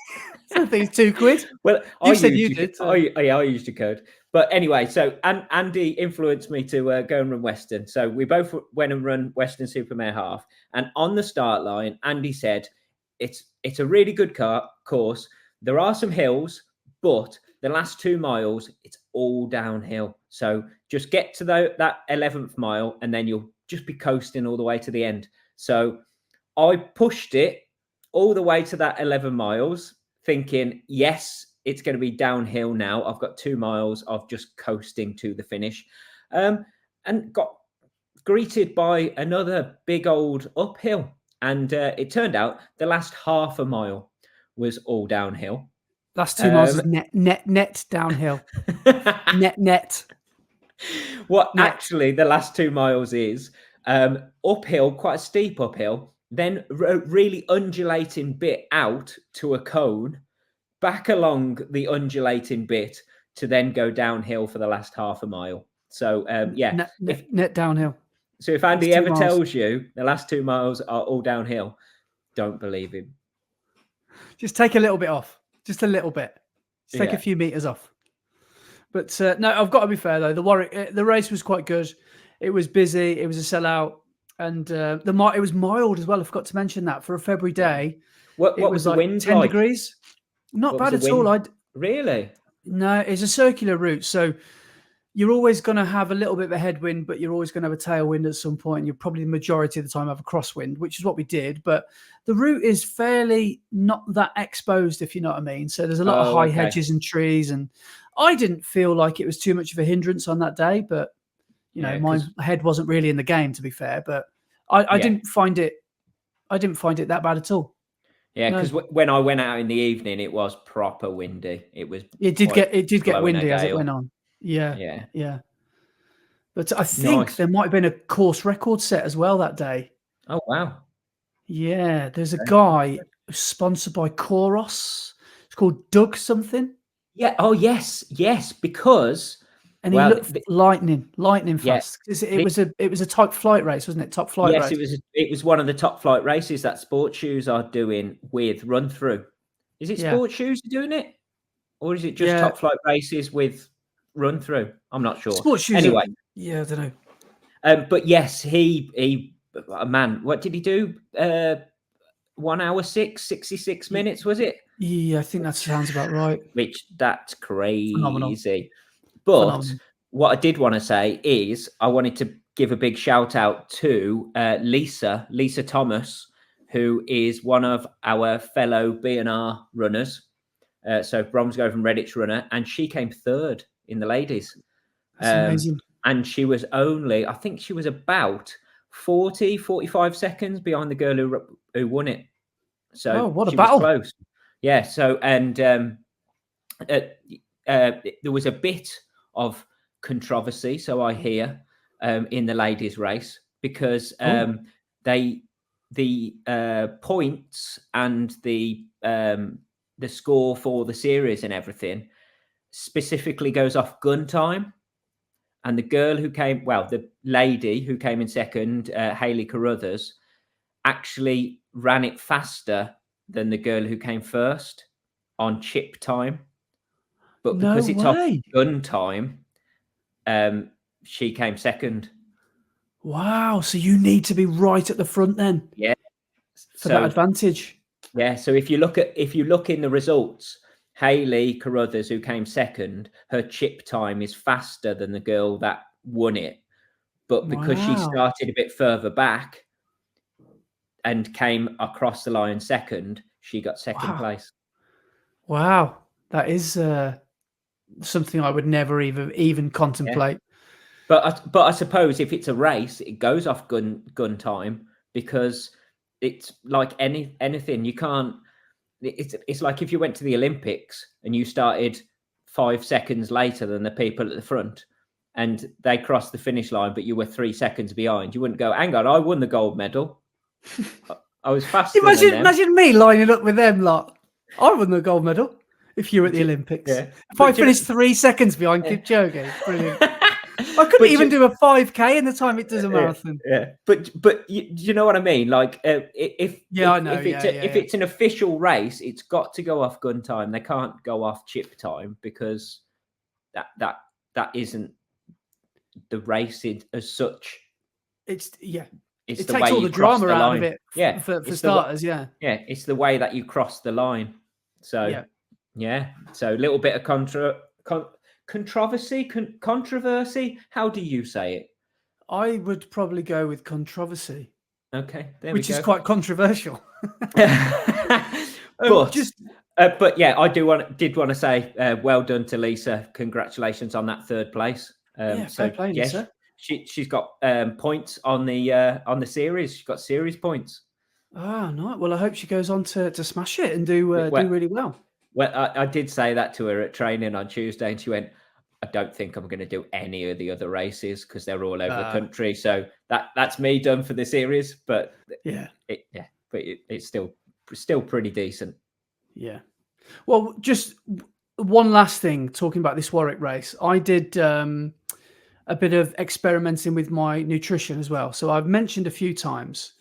I think it's £2. Well, you said you did. I used a code. But anyway, so Andy influenced me to go and run Weston. So we both went and run Weston Supermare half. And on the start line, Andy said, it's a really good course. There are some hills, but the last 2 miles, it's all downhill. So just get to that 11th mile, and then you'll just be coasting all the way to the end. So I pushed it all the way to that 11 miles, thinking, yes, it's going to be downhill now. I've got 2 miles of just coasting to the finish, and got greeted by another big old uphill. And it turned out the last half a mile was all downhill. Last 2 miles is net downhill. net. What actually the last 2 miles is uphill, quite a steep uphill, then really undulating bit out to a cone, back along the undulating bit to then go downhill for the last half a mile. So net downhill. So if Andy ever tells you the last 2 miles are all downhill, don't believe him. Just take a little bit off. Just a little bit. Just take a few meters off. But no, I've got to be fair though. The Warwick, the race was quite good. It was busy. It was a sellout, and it was mild as well. I forgot to mention that for a February day. What was the like wind 10 like? degrees. Not bad at all. Really? No, it's a circular route, so you're always going to have a little bit of a headwind, but you're always going to have a tailwind at some point. You'll probably the majority of the time have a crosswind, which is what we did. But the route is fairly not that exposed, if you know what I mean. So there's a lot of high hedges and trees, and I didn't feel like it was too much of a hindrance on that day. But my head wasn't really in the game, to be fair. But I didn't find it. I didn't find it that bad at all. Yeah, because when I went out in the evening, it was proper windy. It did get windy as it went on. Yeah. But I think there might have been a course record set as well that day. Oh, wow. Yeah, there's a guy sponsored by Koros. It's called Doug something. Yeah. Oh, yes, because... And he looked lightning fast. It was a top flight race, wasn't it? Top flight race. Yes, it was one of the top flight races that Sports Shoes are doing with Run Through. Is it Sports Shoes doing it? Or is it just top flight races with Run Through? I'm not sure. Sports Shoes. Anyway. I don't know. But yes, he man, what did he do? 1 hour 66 minutes, was it? Yeah, I think that sounds about right. That's crazy. Phenomenal. But what I did want to say is I wanted to give a big shout out to Lisa Thomas, who is one of our fellow B&R runners. So Bromsgrove and Redditch runner, and she came third in the ladies. That's amazing. And she was I think she was about 45 seconds behind the girl who won it. So what a she battle. was close. Yeah. So, and there was a bit of controversy, so I hear, in the ladies' race, because the points and the score for the series and everything specifically goes off gun time. And the lady who came in second, Hayley Carruthers, actually ran it faster than the girl who came first on chip time. But because it's off gun time, she came second. Wow. So you need to be right at the front then. Yeah. For that advantage. Yeah. So if you look in the results, Hayley Carruthers, who came second, her chip time is faster than the girl that won it. But because she started a bit further back and came across the line second, she got second place. Wow. That is something I would never even contemplate. Yeah. But I suppose if it's a race, it goes off gun time, because it's like anything. You can't. It's like if you went to the Olympics and you started 5 seconds later than the people at the front, and they crossed the finish line, but you were 3 seconds behind. You wouldn't go, hang on, I won the gold medal. I was faster. Imagine me lining up with them lot. I won the gold medal. If you're at the Olympics, if I finished 3 seconds behind Kipchoge, brilliant. I couldn't even do a 5K in the time it does a marathon. Yeah, but you know what I mean? Like if it's an official race, it's got to go off gun time. They can't go off chip time, because that that isn't the race as such. It's It's it the takes way all you the cross drama the out line. of it. Yeah, for it's starters. Yeah, it's the way that you cross the line. So so a little bit of controversy. How do you say it? I would probably go with controversy. Okay, there which we go. is quite controversial. But yeah, I did want to say well done to Lisa. Congratulations on that third place. Fair play, Lisa. She's got points on the series. She's got series points. Ah, no. Well, I hope she goes on to smash it and do really well. Well, I did say that to her at training on Tuesday, and she went, I don't think I'm going to do any of the other races because they're all over the country. So that's me done for the series. But it's still pretty decent. Yeah. Well, just one last thing talking about this Warwick race. I did a bit of experimenting with my nutrition as well. So I've mentioned a few times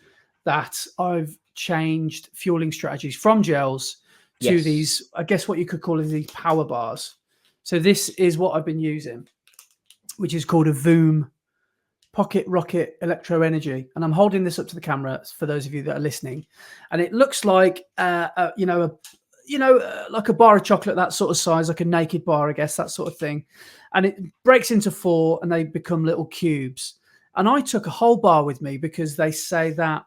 that I've changed fueling strategies from gels to these, I guess what you could call these power bars. So this is what I've been using, which is called a Voom Pocket Rocket Electro Energy. And I'm holding this up to the camera for those of you that are listening. And it looks like, like a bar of chocolate, that sort of size, like a naked bar, I guess, that sort of thing. And it breaks into 4 and they become little cubes. And I took a whole bar with me because they say that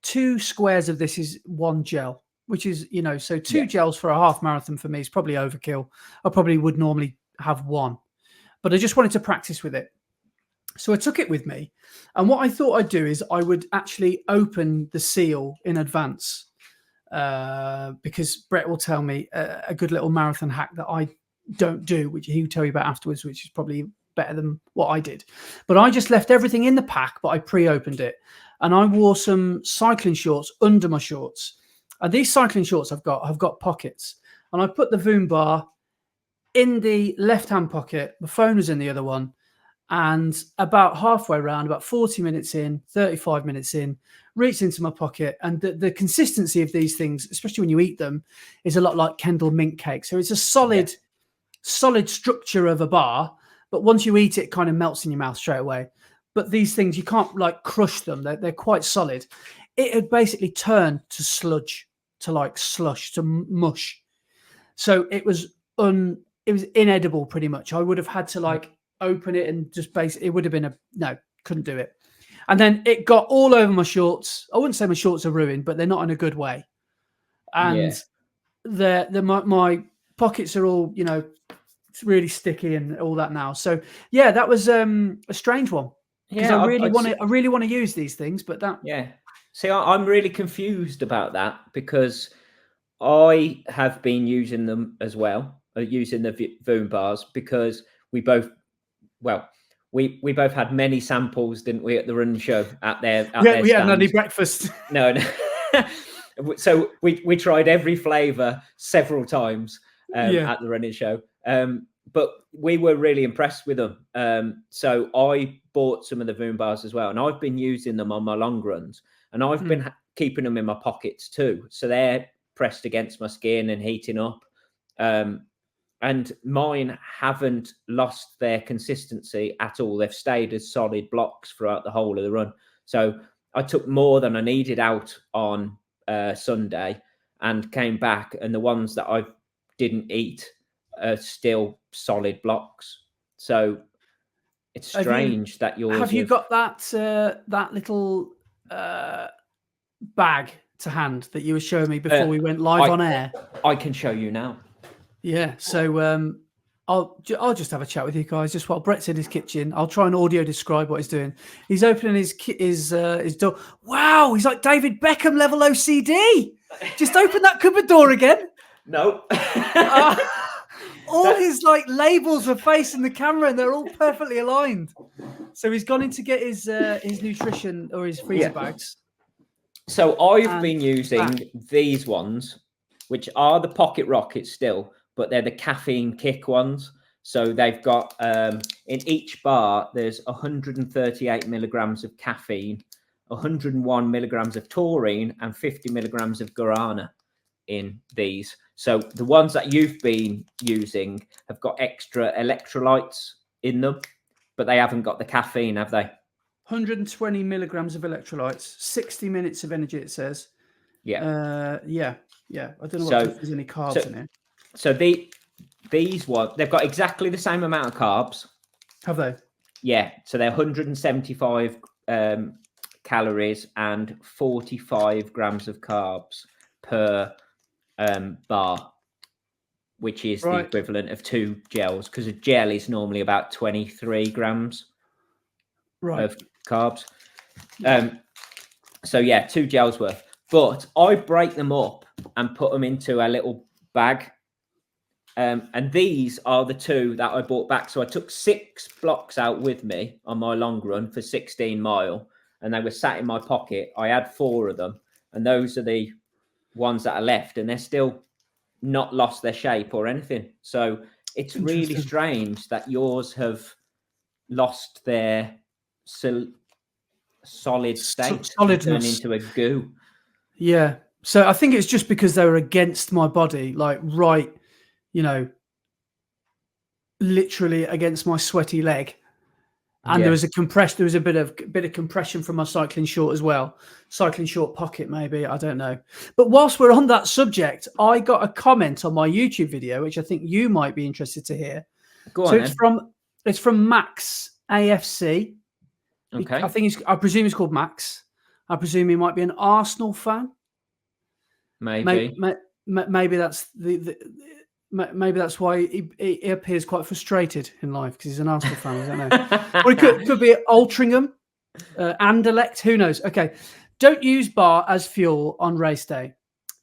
2 squares of this is 1 gel, which is, so 2 gels for a half marathon for me is probably overkill. I probably would normally have 1, but I just wanted to practice with it. So I took it with me. And what I thought I'd do is I would actually open the seal in advance because Brett will tell me a good little marathon hack that I don't do, which he'll tell you about afterwards, which is probably better than what I did. But I just left everything in the pack, but I pre-opened it. And I wore some cycling shorts under my shorts. And these cycling shorts have got pockets. And I put the Voom bar in the left-hand pocket. The phone was in the other one. And about halfway around, about 40 minutes in, 35 minutes in, reached into my pocket. And the consistency of these things, especially when you eat them, is a lot like Kendall mint cake. So it's a solid structure of a bar. But once you eat it, it kind of melts in your mouth straight away. But these things, you can't like crush them. They're quite solid. It had basically turned to sludge, to like slush, to mush. So it was inedible pretty much. I would have had to like open it and just it would have been couldn't do it. And then it got all over my shorts. I wouldn't say my shorts are ruined, but they're not in a good way. And my pockets are all, it's really sticky and all that now. So yeah, that was a strange one. Because I really want to use these things, but that See, I'm really confused about that because I have been using them as well, using the Voom bars because we both had many samples, didn't we, at the running show at their we hadn't had any breakfast. No. So we tried every flavor several times at the running show. But we were really impressed with them. So I bought some of the Voom bars as well, and I've been using them on my long runs, and I've been keeping them in my pockets too. So they're pressed against my skin and heating up. And mine haven't lost their consistency at all. They've stayed as solid blocks throughout the whole of the run. So I took more than I needed out on Sunday and came back, and the ones that I didn't eat are still solid blocks. So it's strange that yours. Have you got that little bag to hand that you were showing me before we went live on air? I can show you now. Yeah. So I'll just have a chat with you guys just while Brett's in his kitchen. I'll try and audio describe what he's doing. He's opening his door. Wow, he's like David Beckham level OCD. Just open that cupboard door again. No. All his like labels are facing the camera and they're all perfectly aligned. So he's gone in to get his nutrition or his freezer bags. So I've been using these ones, which are the Pocket Rockets still, but they're the caffeine kick ones. So they've got in each bar there's 138 milligrams of caffeine, 101 milligrams of taurine, and 50 milligrams of guarana. in these. So the ones that you've been using have got extra electrolytes in them, but they haven't got the caffeine, have they? 120 milligrams of electrolytes, 60 minutes of energy, it says. Yeah. Yeah. I don't know if there's any carbs in it. So these ones, they've got exactly the same amount of carbs. Have they? Yeah. So they're 175 calories and 45 grams of carbs per bar, which is the equivalent of 2 gels, because a gel is normally about 23 grams of carbs. So yeah, 2 gels worth. But I break them up and put them into a little bag. And these are the 2 that I bought back. So I took 6 blocks out with me on my long run for 16 mile, and they were sat in my pocket. I had 4 of them, and those are the ones that are left, and they're still not lost their shape or anything. So it's really strange that yours have lost their solid state and turned into a goo. Yeah. So I think it's just because they were against my body, like literally against my sweaty leg. And there was a bit of compression from my cycling short as well. Cycling short pocket, maybe, I don't know. But whilst we're on that subject, I got a comment on my YouTube video, which I think you might be interested to hear. Go on. It's from Max AFC. Okay. I presume he's called Max. I presume he might be an Arsenal fan. Maybe that's maybe that's why he appears quite frustrated in life, because he's an Arsenal fan. I don't know. Or it could be Altrincham, Anderlecht. Who knows? Okay. Don't use bar as fuel on race day.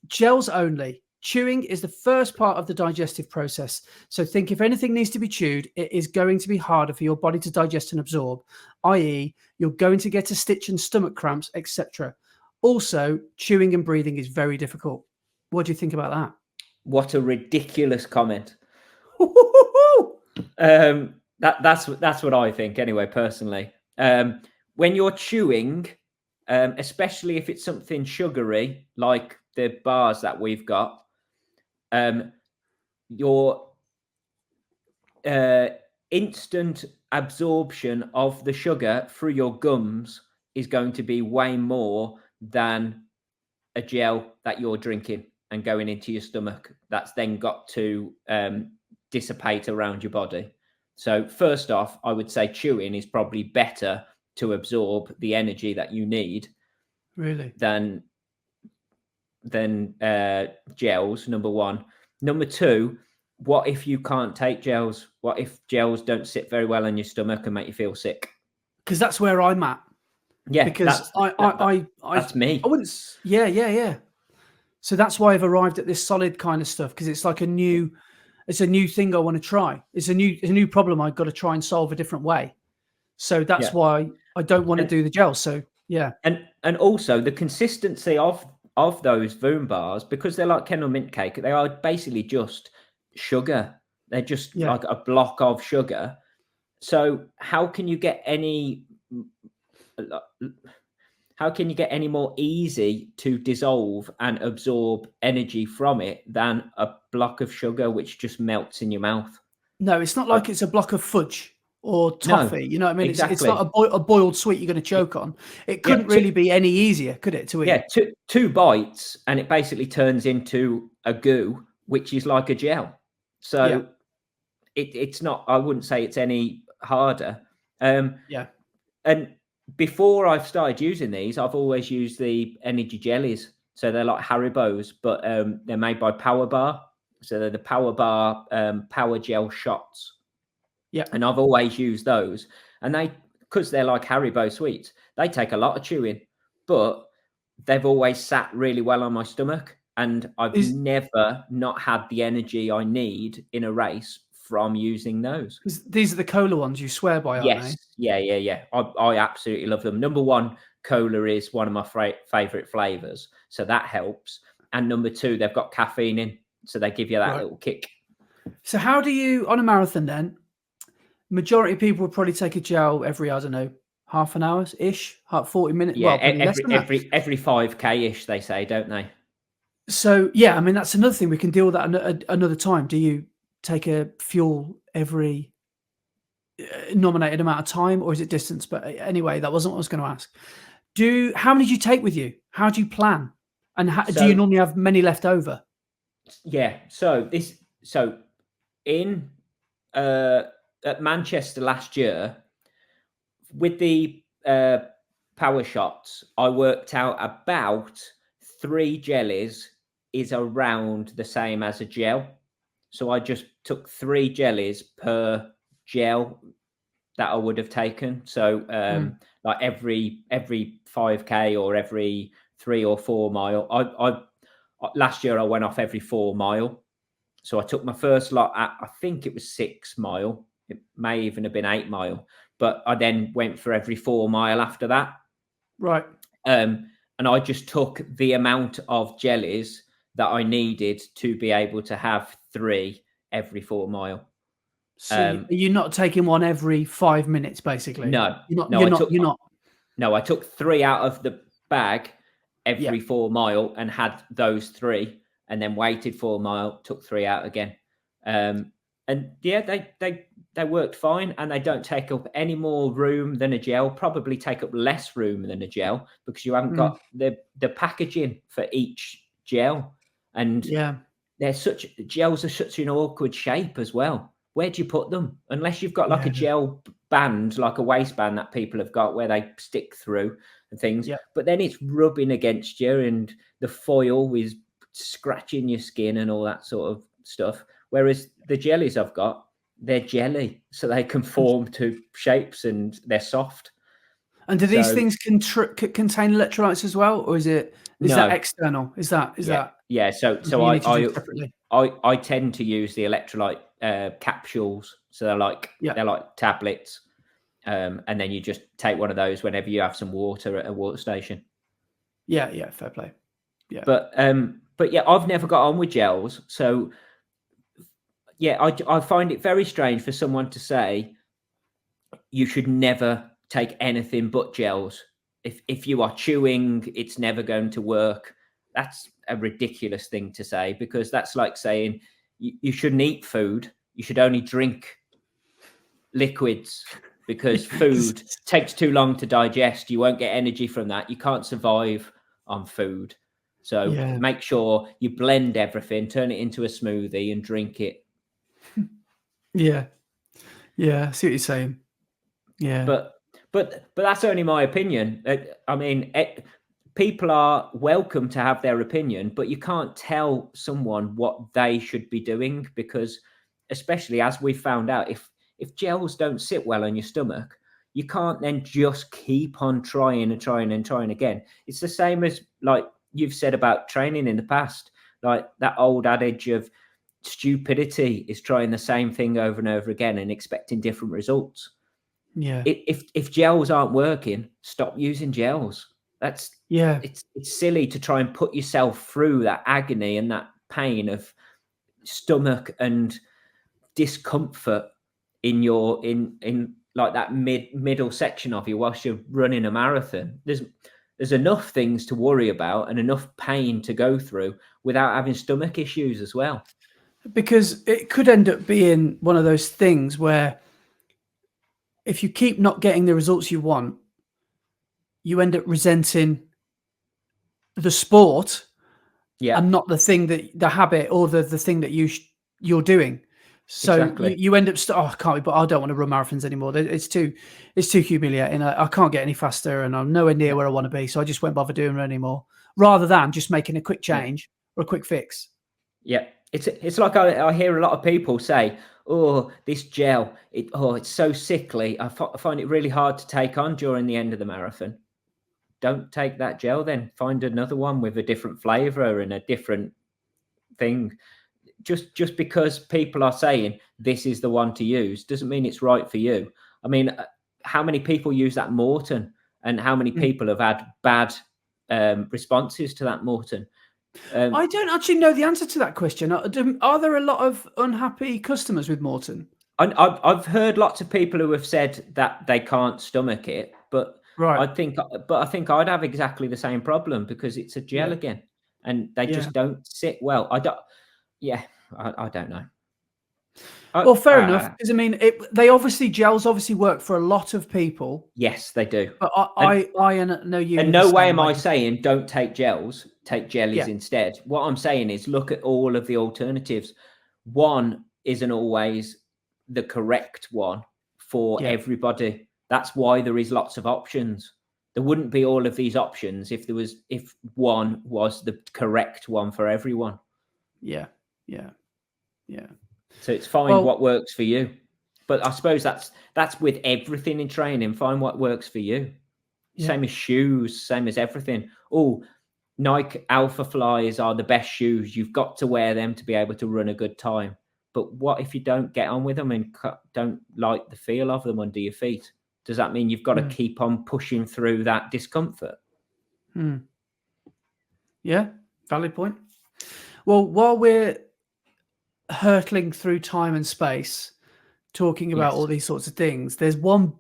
Gels only. Chewing is the first part of the digestive process. So think if anything needs to be chewed, it is going to be harder for your body to digest and absorb, i.e. you're going to get a stitch and stomach cramps, etc. Also, chewing and breathing is very difficult. What do you think about that? What a ridiculous comment. That's what I think anyway, personally. When you're chewing, especially if it's something sugary like the bars that we've got, your instant absorption of the sugar through your gums is going to be way more than a gel that you're drinking and going into your stomach. That's then got to dissipate around your body. So first off, I would say chewing is probably better to absorb the energy that you need, really, than gels, number one. Number two, what if you can't take gels? What if gels don't sit very well in your stomach and make you feel sick? Because that's where I'm at. Yeah, because that's me. I wouldn't. Yeah. So that's why I've arrived at this solid kind of stuff, because it's like a new thing I want to try. It's a new problem I've got to try and solve a different way. So that's why I don't want to do the gel. So yeah, and also the consistency of those Voom bars, because they're like Kendal mint cake. They are basically just sugar. They're just like a block of sugar. So how can you get any more easy to dissolve and absorb energy from it than a block of sugar which just melts in your mouth? No, it's not like it's a block of fudge or toffee. No, you know what I mean? Exactly. It's not a boiled sweet you're going to choke on. It couldn't really be any easier, could it, to eat? Yeah, two bites and it basically turns into a goo, which is like a gel. So it's not, I wouldn't say it's any harder. And before I've started using these, I've always used the energy jellies. So they're like Haribo's, but they're made by Power Bar. So they're the Power Bar Power Gel shots. Yeah. And I've always used those. And because they're like Haribo sweets, they take a lot of chewing, but they've always sat really well on my stomach. And I've never not had the energy I need in a race from using those. These are the cola ones you swear by, aren't they? Yeah. I absolutely love them. Number one, cola is one of my favorite flavors, so that helps. And number two, they've got caffeine in, so they give you that little kick. So how do you, on a marathon then, majority of people would probably take a gel every, I don't know, half an hour-ish, 40 minutes. Yeah, every 5K-ish, they say, don't they? So yeah, I mean that's another thing we can deal with that another time. Do you take a fuel every nominated amount of time, or is it distance? But anyway, that wasn't what I was going to ask. How many do you take with you? How do you plan? And do you So normally have many left over? yeah, so in at Manchester last year with the power shots, I worked out about 3 jellies is around the same as a gel. So I just took 3 jellies per gel that I would have taken. So like every 5k or every 3 or 4 mile. I last year I went off every 4 mile. So I took my first lot at, I think it was 6 mile. It may even have been 8 mile, but I then went for every 4 mile after that. Right. And I just took the amount of jellies that I needed to be able to have 3 every 4 mile. So you're not taking one every 5 minutes, basically. No, You're not. No, I took 3 out of the bag every 4 mile and had those 3, and then waited 4 mile, took 3 out again. And yeah, they worked fine, and they don't take up any more room than a gel. Probably take up less room than a gel because you haven't got the packaging for each gel, and gels are such an awkward shape as well. Where do you put them? Unless you've got like a gel band, like a waistband that people have got where they stick through and things. Yeah. But then it's rubbing against you, and the foil is scratching your skin and all that sort of stuff. Whereas the jellies I've got, they're jelly, so they conform to shapes and they're soft. And do these things contain electrolytes as well, or is that external? Is that yeah? So I tend to use the electrolyte capsules. So they're like tablets, and then you just take one of those whenever you have some water at a water station. Yeah, fair play. Yeah, but yeah, I've never got on with gels, so yeah, I find it very strange for someone to say you should never take anything but gels. If you are chewing, it's never going to work. That's a ridiculous thing to say, because that's like saying you shouldn't eat food. You should only drink liquids, because food takes too long to digest. You won't get energy from that. You can't survive on food. So make sure you blend everything, turn it into a smoothie and drink it. Yeah, I see what you're saying. Yeah. But that's only my opinion. I mean, people are welcome to have their opinion, but you can't tell someone what they should be doing, because especially as we found out, if gels don't sit well on your stomach, you can't then just keep on trying and trying and trying again. It's the same as like you've said about training in the past, like that old adage of stupidity is trying the same thing over and over again and expecting different results. Yeah. If gels aren't working, stop using gels. That's it's silly to try and put yourself through that agony and that pain of stomach and discomfort in your in like that middle section of you whilst you're running a marathon. There's enough things to worry about and enough pain to go through without having stomach issues as well. Because it could end up being one of those things where if you keep not getting the results you want, you end up resenting the sport and not the thing the habit or the thing that you're doing. So you end up I can't be, but I don't want to run marathons anymore. It's too humiliating. I can't get any faster, and I'm nowhere near where I want to be. So I just won't bother doing it anymore, rather than just making a quick change or a quick fix. Yeah, it's like I hear a lot of people say, "Oh, this gel, it's so sickly. I find it really hard to take on during the end of the marathon." Don't take that gel then. Find another one with a different flavor and a different thing. Just because people are saying this is the one to use doesn't mean it's right for you. I mean, how many people use that Morton, and how many people have had bad responses to that Morton? I don't actually know the answer to that question. Are there a lot of unhappy customers with Morton? I've heard lots of people who have said that they can't stomach it, but I think I'd have exactly the same problem because it's a gel again. and they just don't sit well. I don't know. Well, fair enough. Because I mean, gels obviously work for a lot of people. Yes, they do. But I know you. In no way am I saying don't take gels, take jellies instead. What I'm saying is look at all of the alternatives. One isn't always the correct one for everybody. That's why there is lots of options. There wouldn't be all of these options if one was the correct one for everyone. Yeah. So it's find what works for you. But I suppose that's with everything in training. Find what works for you. Yeah. Same as shoes, same as everything. Oh, Nike Alpha Flies are the best shoes. You've got to wear them to be able to run a good time. But what if you don't get on with them and don't like the feel of them under your feet? Does that mean you've got to keep on pushing through that discomfort? Yeah, valid point. Well, while we're hurtling through time and space, talking about all these sorts of things, there's one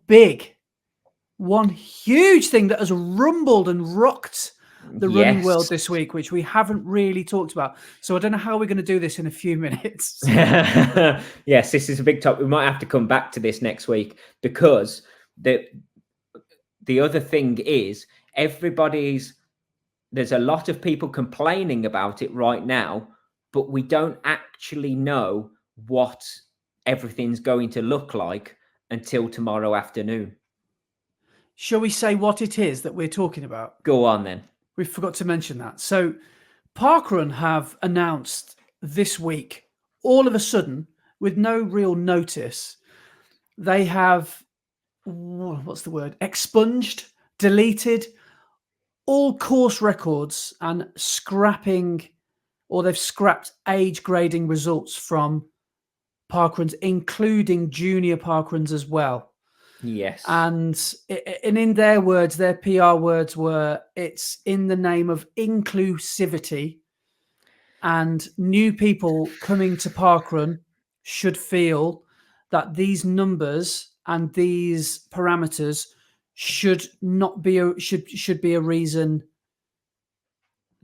huge thing that has rumbled and rocked the running world this week, which we haven't really talked about. So I don't know how we're going to do this in a few minutes. Yes, this is a big topic. We might have to come back to this next week, because the other thing is there's a lot of people complaining about it right now, but we don't actually know what everything's going to look like until tomorrow afternoon. Shall we say what it is that we're talking about? Go on then. We forgot to mention that. So Parkrun have announced this week, all of a sudden, with no real notice, they have, expunged, deleted all course records and they've scrapped age grading results from Parkruns, including junior Parkruns as well. Yes. And in their words, their PR words were, it's in the name of inclusivity, and new people coming to Parkrun should feel that these numbers and these parameters should be a reason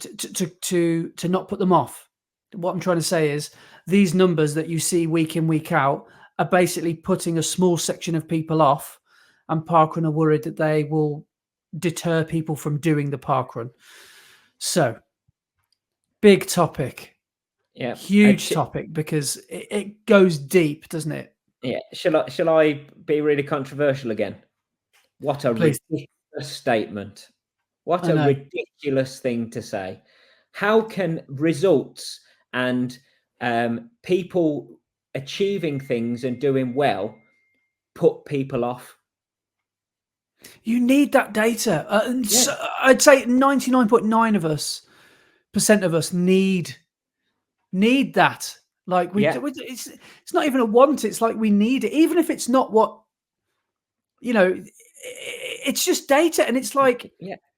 to not put them off. What I'm trying to say is, these numbers that you see week in, week out are basically putting a small section of people off, and Parkrun are worried that they will deter people from doing the Parkrun. So, big topic. Yeah. Huge topic, because it goes deep, doesn't it? Yeah. Shall I be really controversial again? What a ridiculous statement. What a ridiculous thing to say. How can results and people achieving things and doing well put people off? You need that data. So I'd say 99.9% of us need that. Like it's not even a want. It's like we need it, even if it's not what, it's just data. And it's like,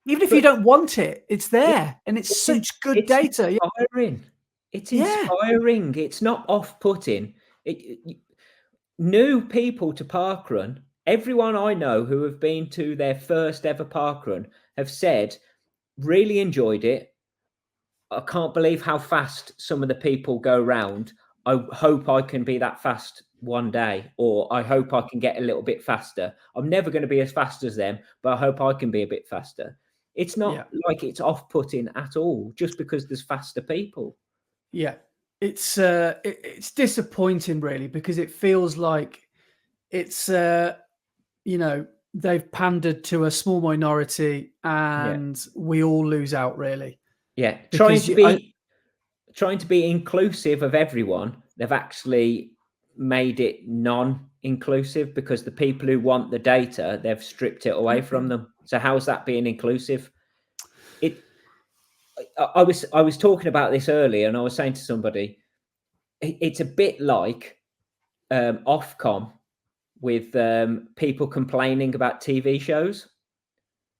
even if you don't want it, it's there, and it's such good data. Inspiring. It's inspiring. It's not off-putting. New people to Parkrun, everyone I know who have been to their first ever Parkrun have said, really enjoyed it. I can't believe how fast some of the people go round. I hope I can be that fast one day, or I hope I can get a little bit faster. I'm never going to be as fast as them, but I hope I can be a bit faster. It's not like it's off-putting at all just because there's faster people. Yeah, it's disappointing, really, because it feels like it's they've pandered to a small minority, and we all lose out, really. Yeah, trying to be inclusive of everyone, they've actually made it non-inclusive, because the people who want the data, they've stripped it away from them. So how's that being inclusive? I was talking about this earlier, and I was saying to somebody, it's a bit like Ofcom with people complaining about TV shows,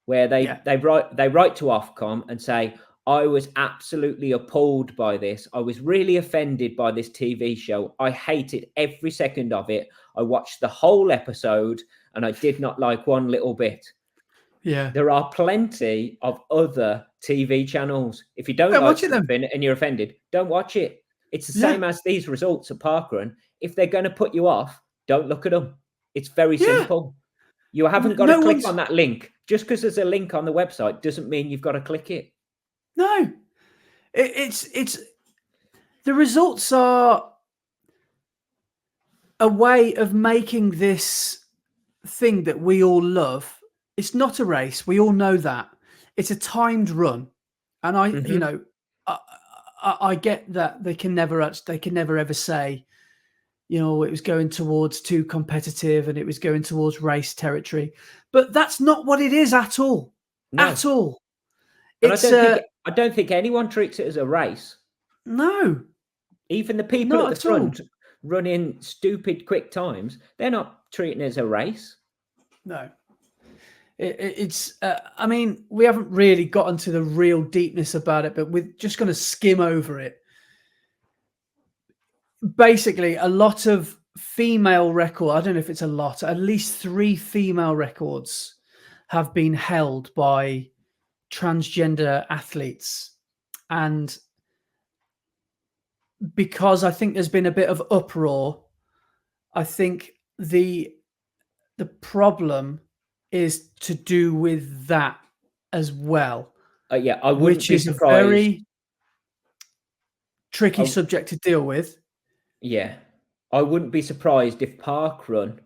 where they write to Ofcom and say, I was absolutely appalled by this. I was really offended by this TV show. I hated every second of it. I watched the whole episode and I did not like one little bit. Yeah. There are plenty of other TV channels. If you don't like watching them. something and you're offended, don't watch it. It's the Yeah. same as these results at Parkrun. If they're going to put you off, don't look at them. It's very simple. You haven't got to click on that link. Just because there's a link on the website doesn't mean you've got to click it. No. It's the results are a way of making this thing that we all love. It's not a race. We all know that. It's a timed run. And you know, I get that they can never ever say, you know, it was going towards too competitive and it was going towards race territory. But that's not what it is at all. No. At all. And I don't think anyone treats it as a race. No. Even the people at the front running stupid quick times, they're not treating it as a race. No. It's I mean, we haven't really gotten to the real deepness about it, but we're just going to skim over it. Basically, a lot of female record, I don't know if it's a lot, at least 3 female records have been held by transgender athletes. And because I think there's been a bit of uproar, I think the problem is to do with that as well. Yeah, I wouldn't which be is surprised. a very tricky subject to deal with. Yeah, I wouldn't be surprised if Parkrun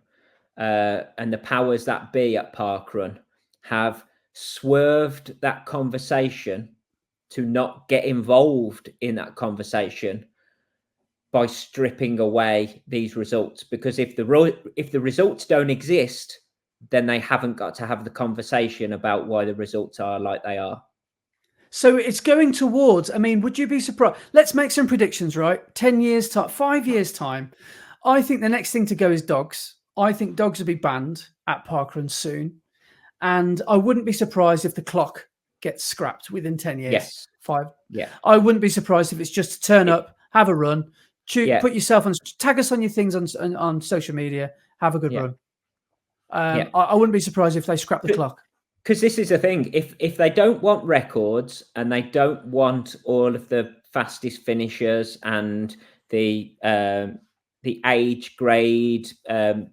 and the powers that be at Parkrun have swerved that conversation to not get involved in that conversation by stripping away these results. Because if the results don't exist, then they haven't got to have the conversation about why the results are like they are. So it's going towards, I mean, would you be surprised? Let's make some predictions, right? 10 years time, 5 years time. I think the next thing to go is dogs. I think dogs will be banned at Parkrun soon. And I wouldn't be surprised if the clock gets scrapped within 10 years. Yes. 5. Yeah. I wouldn't be surprised if it's just to turn up, have a run, put yourself on, tag us on your things on social media, have a good run. I wouldn't be surprised if they scrap the clock. Because this is the thing, if they don't want records and they don't want all of the fastest finishers and the age grade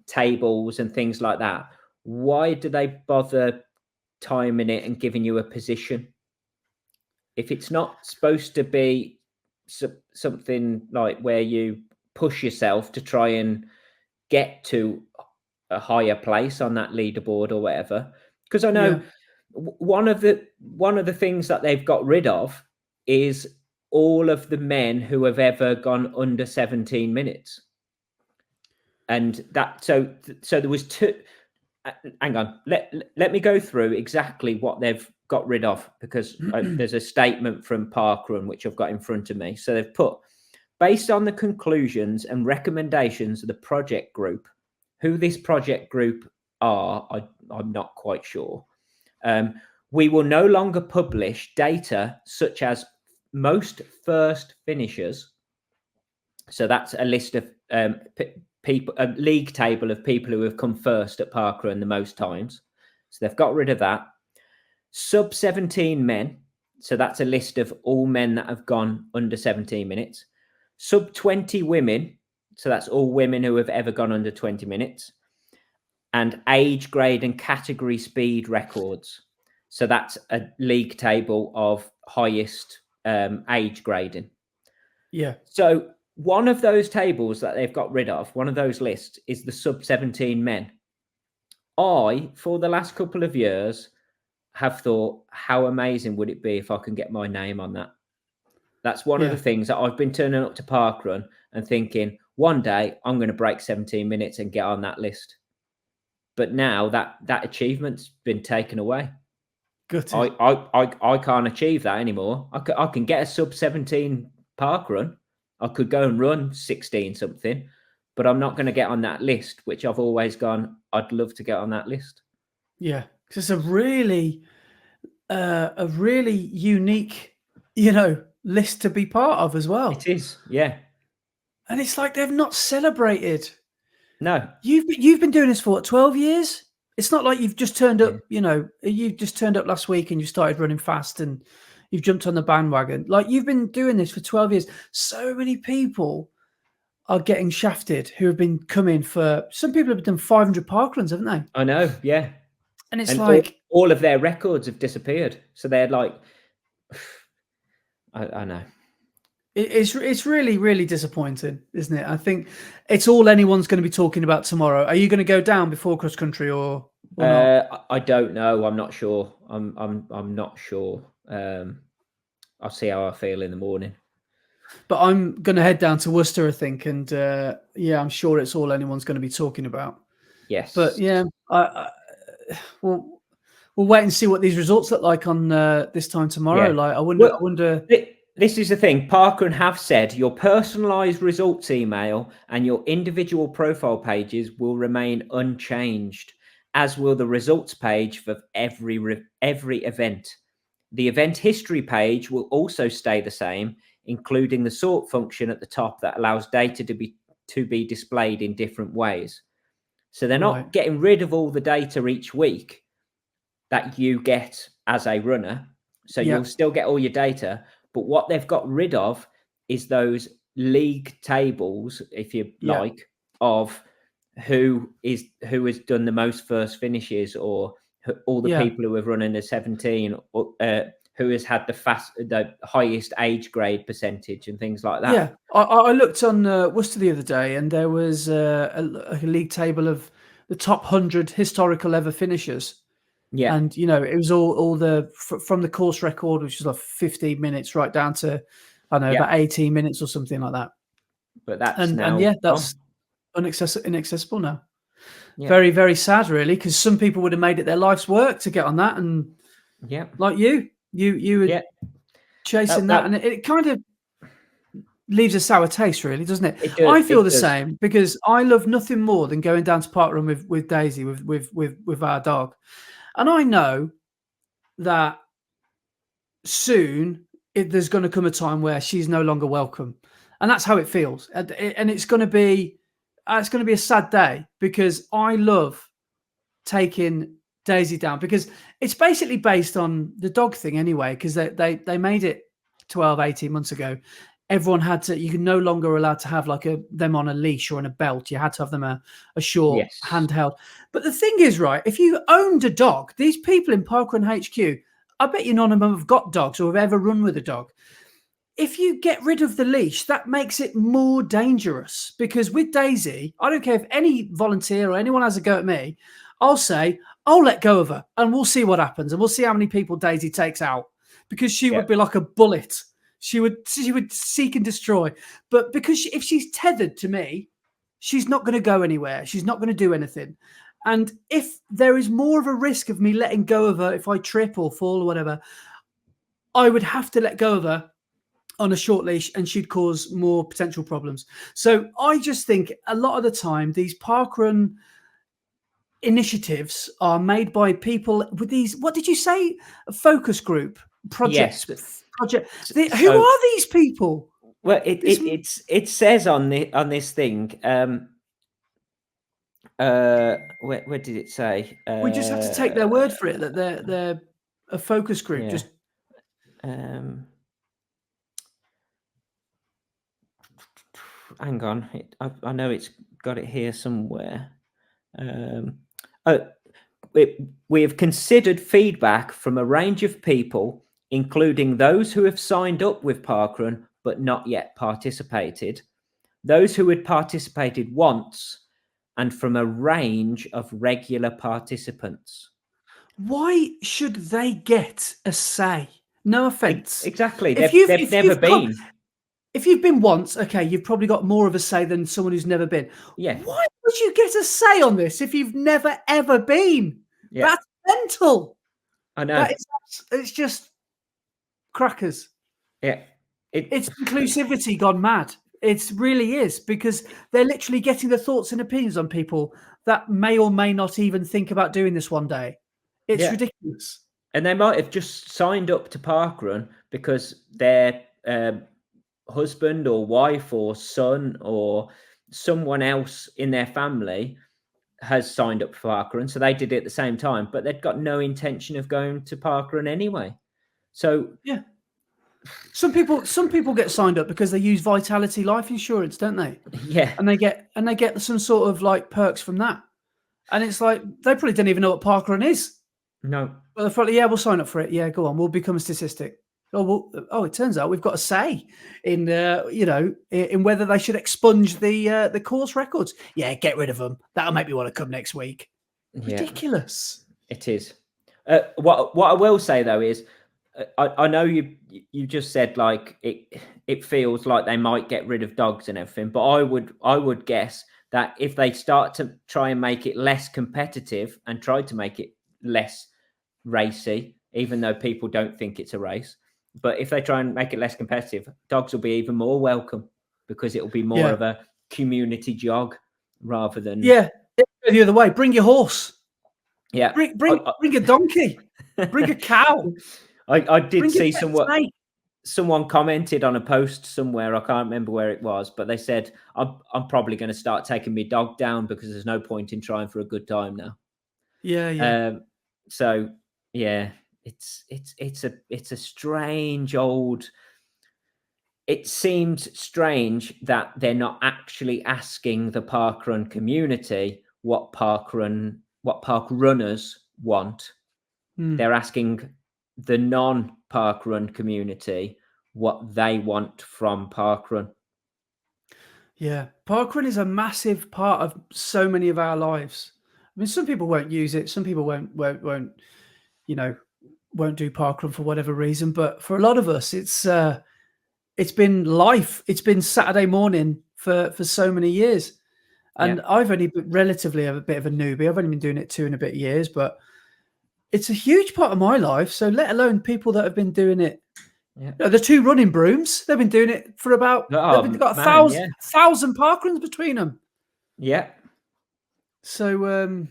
tables and things like that, why do they bother timing it and giving you a position? If it's not supposed to be something like where you push yourself to try and get to a higher place on that leaderboard or whatever. Because I know one of the things that they've got rid of is all of the men who have ever gone under 17 minutes. And that so there was 2. Hang on, let me go through exactly what they've got rid of, because there's a statement from Parkrun which I've got in front of me. So they've put, based on the conclusions and recommendations of the project group. Who this project group are, I'm not quite sure. We will no longer publish data such as most first finishers. So that's a list of people, a league table of people who have come first at Parkrun the most times. So they've got rid of that. Sub 17 men. So that's a list of all men that have gone under 17 minutes. Sub 20 women. So that's all women who have ever gone under 20 minutes. And age, grade, and category speed records. So that's a league table of highest age grading. Yeah. So one of those tables that they've got rid of, one of those lists, is the sub 17 men. For the last couple of years, have thought, how amazing would it be if I can get my name on that? That's one of the things that I've been turning up to Parkrun and thinking, one day I'm going to break 17 minutes and get on that list. But now that achievement's been taken away. Good. I can't achieve that anymore. I can get a sub 17 Parkrun. I could go and run 16 something, but I'm not going to get on that list, which I've always gone, I'd love to get on that list. Yeah, because it's a really unique, list to be part of as well. It is, yeah. And it's like they've not celebrated. No. You've been doing this for what, 12 years? It's not like you've just turned up, you just turned up last week and you started running fast and you've jumped on the bandwagon. Like, you've been doing this for 12 years. So many people are getting shafted who have been coming for, some people have done 500 parkruns, haven't they? I know, yeah. And it's like all of their records have disappeared. So they're like, I know. It's really, really disappointing, isn't it? I think it's all anyone's going to be talking about tomorrow. Are you going to go down before cross country or not? I don't know. I'm not sure. I'm not sure. I'll see how I feel in the morning. But I'm going to head down to Worcester, I think, and I'm sure it's all anyone's going to be talking about. Yes. But yeah, we'll wait and see what these results look like on this time tomorrow. Yeah. Like, I wonder. This is the thing. Parkrun have said your personalized results email and your individual profile pages will remain unchanged, as will the results page for every event. The event history page will also stay the same, including the sort function at the top that allows data to be displayed in different ways. So they're not getting rid of all the data each week that you get as a runner. So you'll still get all your data. But what they've got rid of is those league tables, if you like, of who has done the most first finishes, or all the people who have run in the 17, who has had the highest age grade percentage and things like that. Yeah, I looked on Worcester the other day, and there was a league table of the top 100 historical ever finishers. Yeah, and it was all the from the course record, which is like 15 minutes, right down to about 18 minutes or something like that. But that's that's inaccessible now. Yeah. Very, very sad, really, because some people would have made it their life's work to get on that, and like you were chasing that, and it kind of leaves a sour taste, really, doesn't it? I feel the same, because I love nothing more than going down to Parkrun with Daisy, with our dog. And I know that soon there's going to come a time where she's no longer welcome, and that's how it feels. And it's going to be a sad day, because I love taking Daisy down, because it's basically based on the dog thing anyway. Because they made it 12, 18 months ago. Everyone had to. You can no longer allowed to have like them on a leash or on a belt. You had to have them a short handheld. But the thing is, right, if you owned a dog, these people in Parkrun HQ, I bet you none of them have got dogs or have ever run with a dog. If you get rid of the leash, that makes it more dangerous, because with Daisy, I don't care if any volunteer or anyone has a go at me, I'll say, I'll let go of her and we'll see what happens, and we'll see how many people Daisy takes out, because she would be like a bullet. She would seek and destroy. But because if she's tethered to me, she's not going to go anywhere. She's not going to do anything. And if there is more of a risk of me letting go of her, if I trip or fall or whatever, I would have to let go of her on a short leash, and she'd cause more potential problems. So I just think a lot of the time, these parkrun initiatives are made by people with these, what did you say? A focus group projects. Yes. Project. Who are these people? Well, it says on this thing. Where did it say? We just have to take their word for it that they're a focus group. Yeah. Just hang on, I know it's got it here somewhere. We have considered feedback from a range of people, including those who have signed up with Parkrun but not yet participated, those who had participated once, and from a range of regular participants. Why should they get a say? No offense. Exactly. They've never been. If you've been once, okay, you've probably got more of a say than someone who's never been. Yeah. Why would you get a say on this if you've never, ever been? Yeah. That's mental. I know. It's just crackers. Yeah. It's inclusivity gone mad. It really is, because they're literally getting the thoughts and opinions on people that may or may not even think about doing this one day. It's ridiculous. And they might have just signed up to Parkrun because their husband or wife or son or someone else in their family has signed up for Parkrun, so they did it at the same time, but they'd got no intention of going to Parkrun anyway. So yeah, some people get signed up because they use Vitality life insurance, don't they? Yeah, and they get some sort of like perks from that, and it's like they probably don't even know what Parkrun is. no, But they're probably, yeah, we'll sign up for it. Yeah, go on, we'll become a statistic. It turns out we've got a say in, in whether they should expunge the course records. Yeah, get rid of them. That'll make me want to come next week. yeah, Ridiculous. it is. What I will say though is, I know you just said like it feels like they might get rid of dogs and everything, but I would guess that if they start to try and make it less competitive and try to make it less racy, even though people don't think it's a race, but if they try and make it less competitive, dogs will be even more welcome because it will be more of a community jog rather than the other way. Bring your horse. Yeah, bring a donkey. Bring a cow. I did see someone commented on a post somewhere. I can't remember where it was, but they said I'm probably going to start taking my dog down because there's no point in trying for a good time now. Yeah. So yeah, it's a strange old. It seems strange that they're not actually asking the parkrun community what parkrunners want. They're asking the non-parkrun community what they want from parkrun. Yeah, parkrun is a massive part of so many of our lives. I mean, some people won't use it. Some people won't do parkrun for whatever reason. But for a lot of us, it's been life. It's been Saturday morning for so many years. And I've only been relatively a bit of a newbie. I've only been doing it 2 and a bit years, but it's a huge part of my life. So let alone people that have been doing it. Yeah. The 2 running brooms, they've been doing it for about, they've got 1,000 parkruns between them. Yeah. So,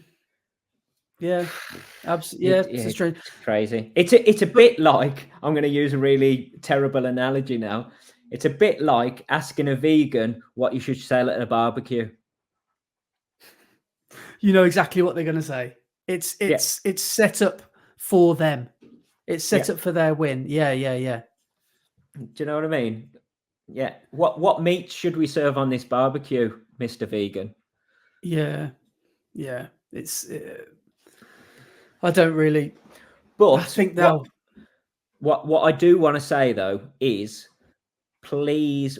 absolutely. It's strange. It's crazy. It's a bit like, I'm going to use a really terrible analogy now. It's a bit like asking a vegan what you should sell at a barbecue. You know exactly what they're going to say. It's set up for them. It's set up for their win. Yeah. Do you know what I mean? Yeah. What meat should we serve on this barbecue, Mr. Vegan? Yeah. It's. I don't really. But I think they'll. What I do want to say though is, please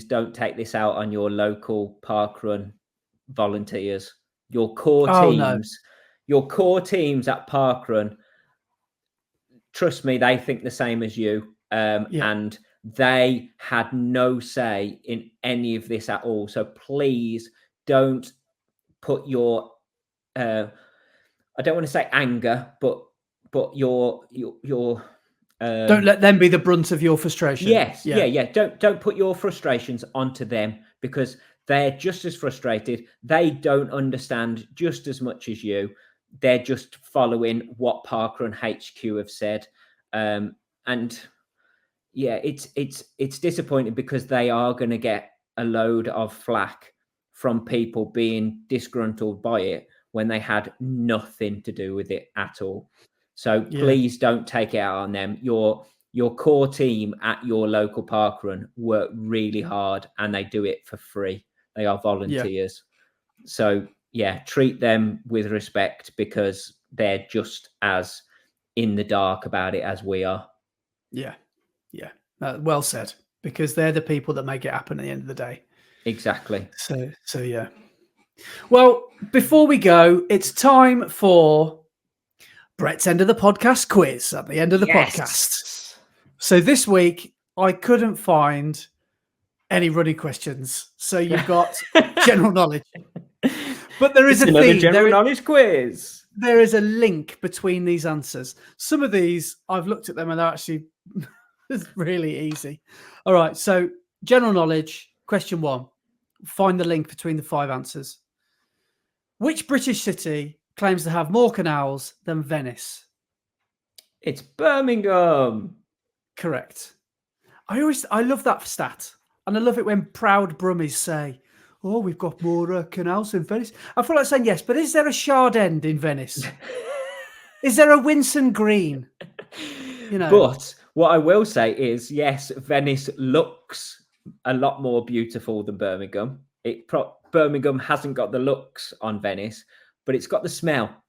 don't take this out on your local parkrun volunteers. Your core teams. No. Your core teams at parkrun. Trust me, they think the same as you. And they had no say in any of this at all. So please don't put your I don't want to say anger, but your don't let them be the brunt of your frustration. Yes. Yeah. Don't put your frustrations onto them, because they're just as frustrated. They don't understand just as much as you. They're just following what Parkrun HQ have said. And yeah, it's disappointing because they are going to get a load of flack from people being disgruntled by it when they had nothing to do with it at all. So please don't take it out on them. Your core team at your local parkrun work really hard and they do it for free. They are volunteers. So treat them with respect, because they're just as in the dark about it as we are. Yeah. Well said, because they're the people that make it happen at the end of the day. Exactly. So yeah. Well, before we go, it's time for Brett's end of the podcast quiz at the end of the podcast. So this week I couldn't find any running questions. So you've got general knowledge. But there is another general knowledge quiz. There is a link between these answers. Some of these, I've looked at them and they're actually really easy. All right. So general knowledge, question 1. Find the link between the 5 answers. Which British city claims to have more canals than Venice? It's Birmingham. Correct. I love that stat. And I love it when proud Brummies say, oh, we've got more canals in Venice. I feel like saying yes, but is there a Shard End in Venice? Is there a Winson Green? You know. But what I will say is, yes, Venice looks a lot more beautiful than Birmingham. Birmingham hasn't got the looks on Venice, but it's got the smell.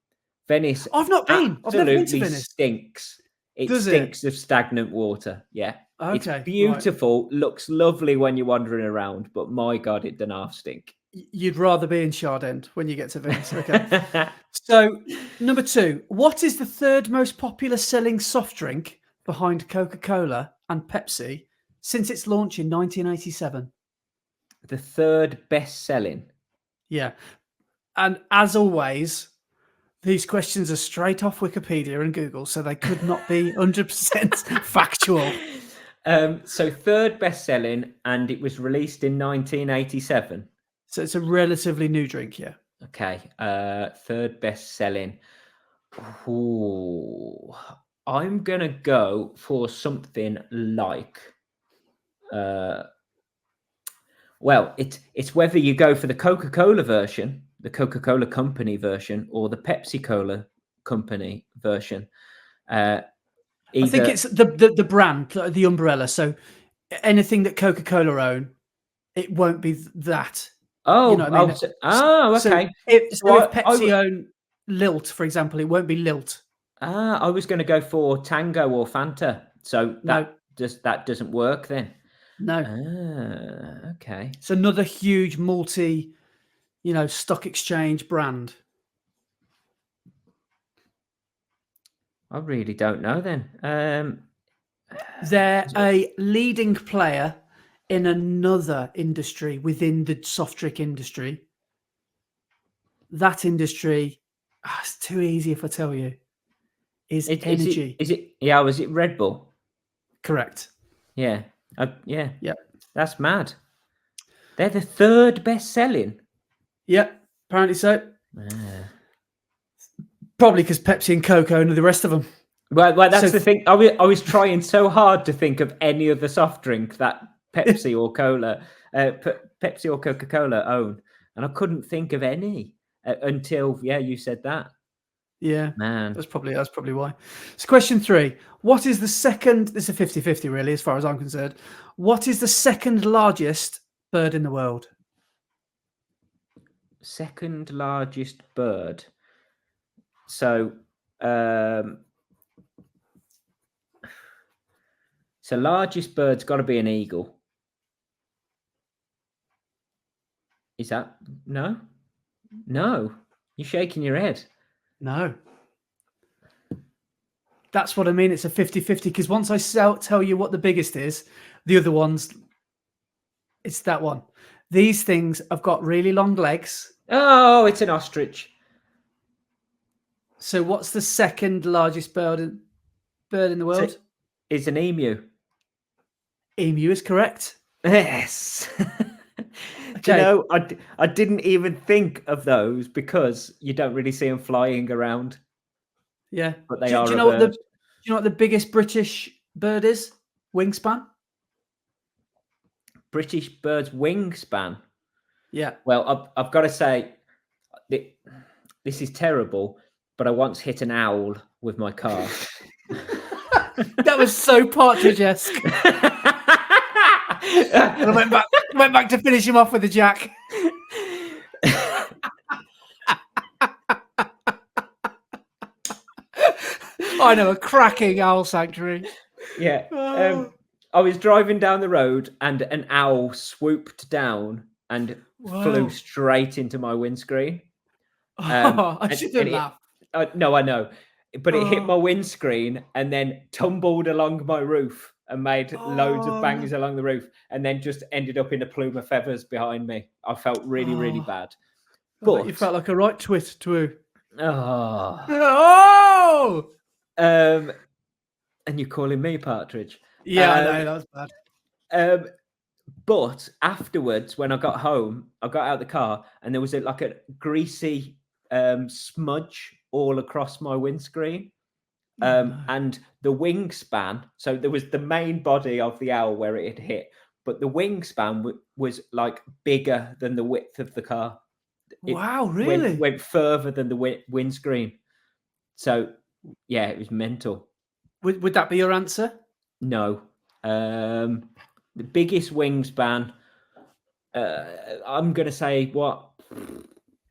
Venice I've not been. I've never been to absolutely Venice. stinks. It Does stinks of stagnant water. Yeah. Okay, It's beautiful, looks lovely when you're wandering around, but my God, it doesn't half stink. You'd rather be in Shard End when you get to Venice. Okay. So, number 2, what is the third most popular selling soft drink behind Coca-Cola and Pepsi since its launch in 1987? The third best selling. Yeah. And as always, these questions are straight off Wikipedia and Google, so they could not be 100% factual. So third best selling, and it was released in 1987. So it's a relatively new drink, yeah. Okay. Third best selling. Ooh, I'm gonna go for something like. Well, it's whether you go for the Coca-Cola version, the Coca-Cola company version, or the Pepsi-Cola company version. I think it's the brand, the umbrella. So anything that Coca-Cola own, it won't be that. Oh, you know what I mean? Okay. So if Pepsi own Lilt, for example, it won't be Lilt. I was going to go for Tango or Fanta. So that doesn't work then. No. Okay. It's another huge multi, stock exchange brand. I really don't know then. They're a leading player in another industry within the soft drink industry. That industry, it's too easy if I tell you, is energy. Is it Red Bull? Correct. Yeah. Yeah. Yep. That's mad. They're the third best selling. Yep. Apparently so. Probably because Pepsi and Coke own the rest of them. Well, that's the thing. I was trying so hard to think of any other soft drink that Pepsi or Coca-Cola own, and I couldn't think of any until you said that. Yeah, man, that's probably why. So, question 3: what is the second? This is a 50-50, really, as far as I'm concerned. What is the second largest bird in the world? Second largest bird. So, largest bird's got to be an eagle. Is that no? No, you're shaking your head. No. That's what I mean. It's a 50-50 because once I tell you what the biggest is, the other ones, it's that one. These things have got really long legs. Oh, it's an ostrich. So what's the second largest bird in the world? So it's an emu. Emu is correct. Yes. Okay. You know, I didn't even think of those because you don't really see them flying around. Yeah, but they do you know what the biggest British bird is? Wingspan. British bird's wingspan. Yeah. Well, I've got to say, this is terrible, but I once hit an owl with my car. That was so Partridge-esque. And I went back to finish him off with a jack. I know, a cracking owl sanctuary. Yeah. I was driving down the road and an owl swooped down and flew straight into my windscreen. I shouldn't laugh. No, I know. But it hit my windscreen and then tumbled along my roof and made loads of bangs along the roof and then just ended up in a plume of feathers behind me. I felt really, really bad. But you felt like a right twist too. Oh. And you're calling me Partridge. Yeah, I know, that was bad. But afterwards, when I got home, I got out of the car and there was a greasy smudge all across my windscreen. And the wingspan, so there was the main body of the owl where it had hit, but the wingspan was like bigger than the width of the car. Wow, really? Went further than the windscreen. So, yeah, it was mental. Would that be your answer? No. The biggest wingspan, I'm going to say, what,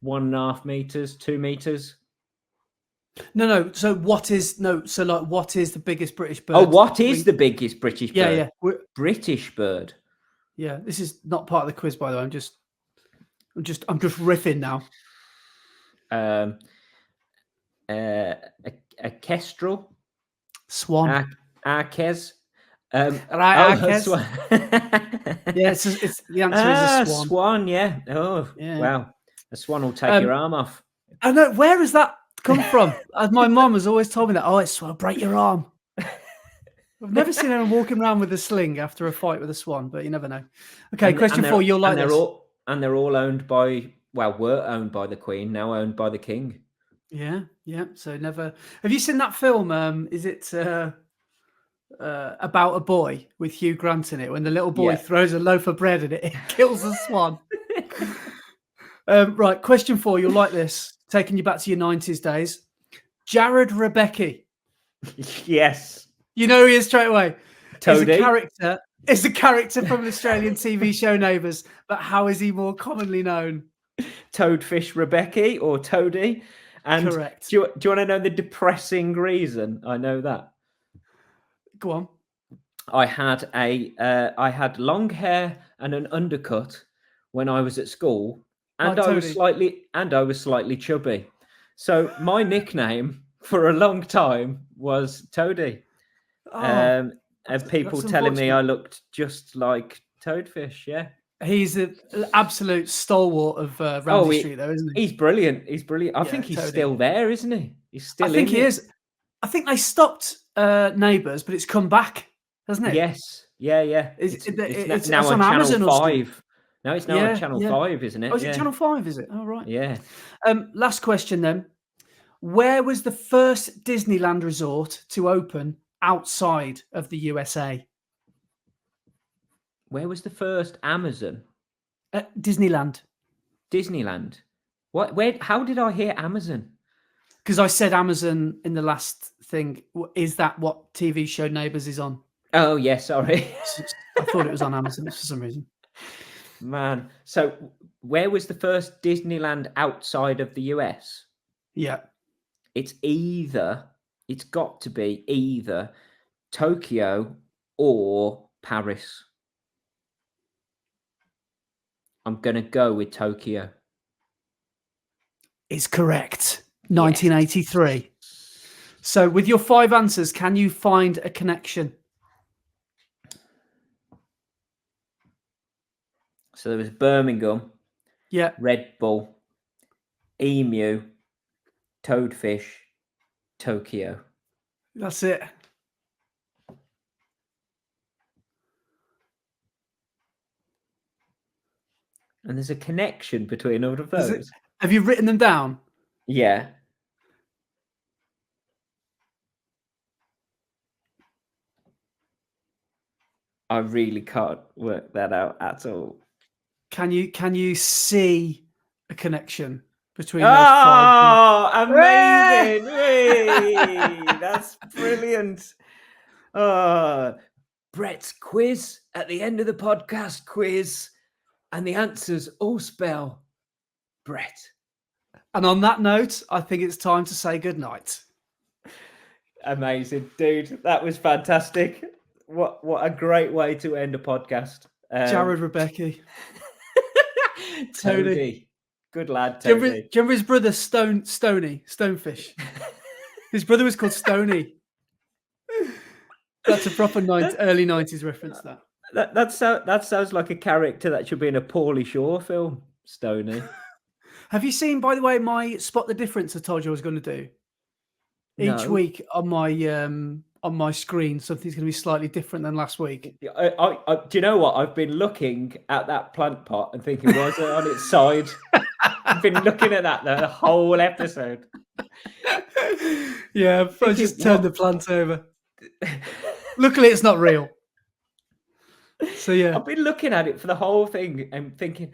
1.5 meters, 2 meters? No. So what is the biggest British bird? Oh, what is the biggest British bird? Yeah. British bird. Yeah, this is not part of the quiz, by the way. I'm just riffing now. A kestrel. Swan. Arquez. Arquez. Swan. Yeah, it's the answer is a swan. Swan, yeah. Oh, yeah. Wow. A swan will take your arm off. I know. Where has that come from? My mum has always told me that. Oh, it's will break your arm. I've never seen anyone walking around with a sling after a fight with a swan, but you never know. Okay, question 4. You'll like this. They're all owned by, were owned by the Queen, now owned by the King. Yeah. So never. Have you seen that film? Is it About a Boy with Hugh Grant in it? When the little boy throws a loaf of bread and it kills a swan. Right, question 4. You'll like this. Taking you back to your 90s days. Jared Rebecki. Yes. You know who he is straight away. Toady. Is a character from an Australian TV show Neighbours, but how is he more commonly known? Toadfish Rebecki or Toady. And correct. Do you want to know the depressing reason? I know that. Go on. I had long hair and an undercut when I was at school, and I was slightly chubby. So my nickname for a long time was Toady. And people telling me I looked just like Toadfish. Yeah. He's an absolute stalwart of Ramsey Street, though, isn't he? He's brilliant. I think he's still there, isn't he? He's still. I think he is. I think they stopped Neighbours, but it's come back, hasn't it? Yes. Yeah. It's now on Amazon Channel 5. No, it's now on Channel 5, isn't it? Oh, is it Channel 5? Is it? Oh, right. Yeah. Last question then. Where was the first Disneyland resort to open outside of the USA? Where was the first Amazon? Disneyland. Disneyland. What? Where? How did I hear Amazon? Because I said Amazon in the last thing. Is that what TV show Neighbours is on? Oh, yeah, sorry. I thought it was on Amazon for some reason. Man. So where was the first Disneyland outside of the US? Yeah. It's got to be either Tokyo or Paris. I'm going to go with Tokyo. It's correct. 1983. Yes. So with your 5 answers, can you find a connection? So there was Birmingham. Yeah. Red Bull. Emu. Toadfish. Tokyo. That's it. And there's a connection between all of those. Have you written them down? Yeah. I really can't work that out at all. Can you see a connection between those 5? Oh, amazing! Hey, that's brilliant. Brett's quiz at the end of the podcast quiz. And the answers all spell Brett. And on that note, I think it's time to say goodnight. Amazing, dude. That was fantastic. What a great way to end a podcast. Jared Rebecki. Toady. Good lad, Toady. Do you remember his brother Stonefish? His brother was called Stony. That's a proper early 90s reference, that. That sounds like a character that should be in a Pauly Shore film, Stoney. Have you seen, by the way, my Spot the Difference I told you I was going to do? Each week on my screen, something's going to be slightly different than last week. Do you know what? I've been looking at that plant pot and thinking, why is it on its side? I've been looking at that the whole episode. Yeah, I just turned the plant over. Luckily, it's not real. So yeah, I've been looking at it for the whole thing and thinking,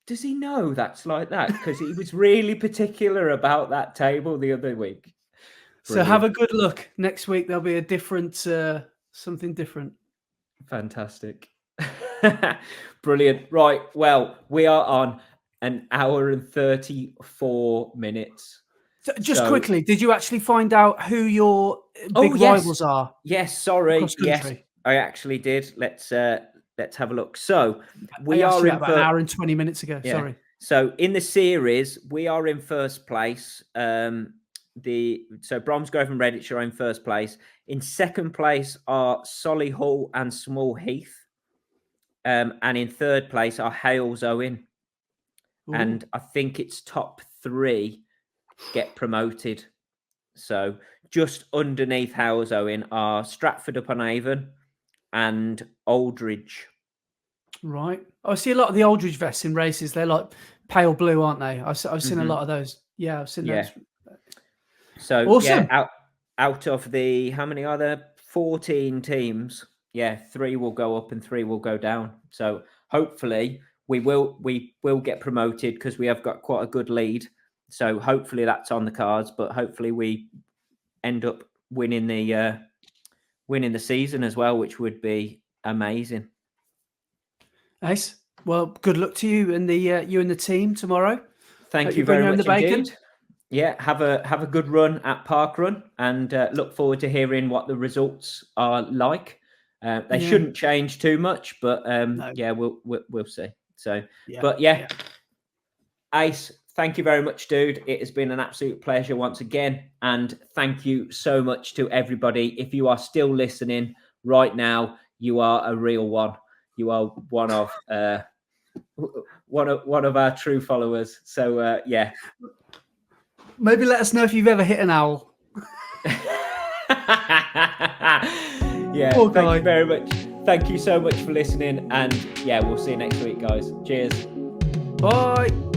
does he know that's like that? Because he was really particular about that table the other week. so have Brilliant. a good look. Next week there'll be a different, something different. Fantastic. Brilliant. Right. Well, we are on an hour and 34 minutes. So just quickly, did you actually find out who your big rivals are? Yes, sorry. Across Yes, country? I actually did. Let's have a look. So I we asked are you that in about an hour and 20 minutes ago. yeah. Sorry. So in the series, we are in first place. So Bromsgrove and Redditch are in first place. In second place are Solihull and Small Heath. And in third place are Hales Owen. Ooh. And I think it's top 3 get promoted. So just underneath Hales Owen are Stratford upon Avon and Aldridge. Right. I see a lot of the Aldridge vests in races. They're like pale blue, aren't they? I've seen a lot of those. Yeah, I've seen those. So Awesome. yeah, out of the, how many are there? 14 teams. Yeah, 3 will go up and 3 will go down. So hopefully we will get promoted because we have got quite a good lead. So hopefully that's on the cards, but hopefully we end up winning the season as well, which would be amazing. Nice. Well, good luck to you and the team tomorrow. Thank you very much indeed. Yeah, have a good run at Parkrun, and look forward to hearing what the results are like. They shouldn't change too much, but No. yeah, we'll see. So, Yeah, but yeah, Ace, thank you very much, dude. It has been an absolute pleasure once again, and thank you so much to everybody. If you are still listening right now, you are a real one. You are one of our true followers. So yeah. Maybe let us know if you've ever hit an owl. Yeah, thank you very much. Thank you so much for listening. And yeah, we'll see you next week, guys. Cheers. Bye.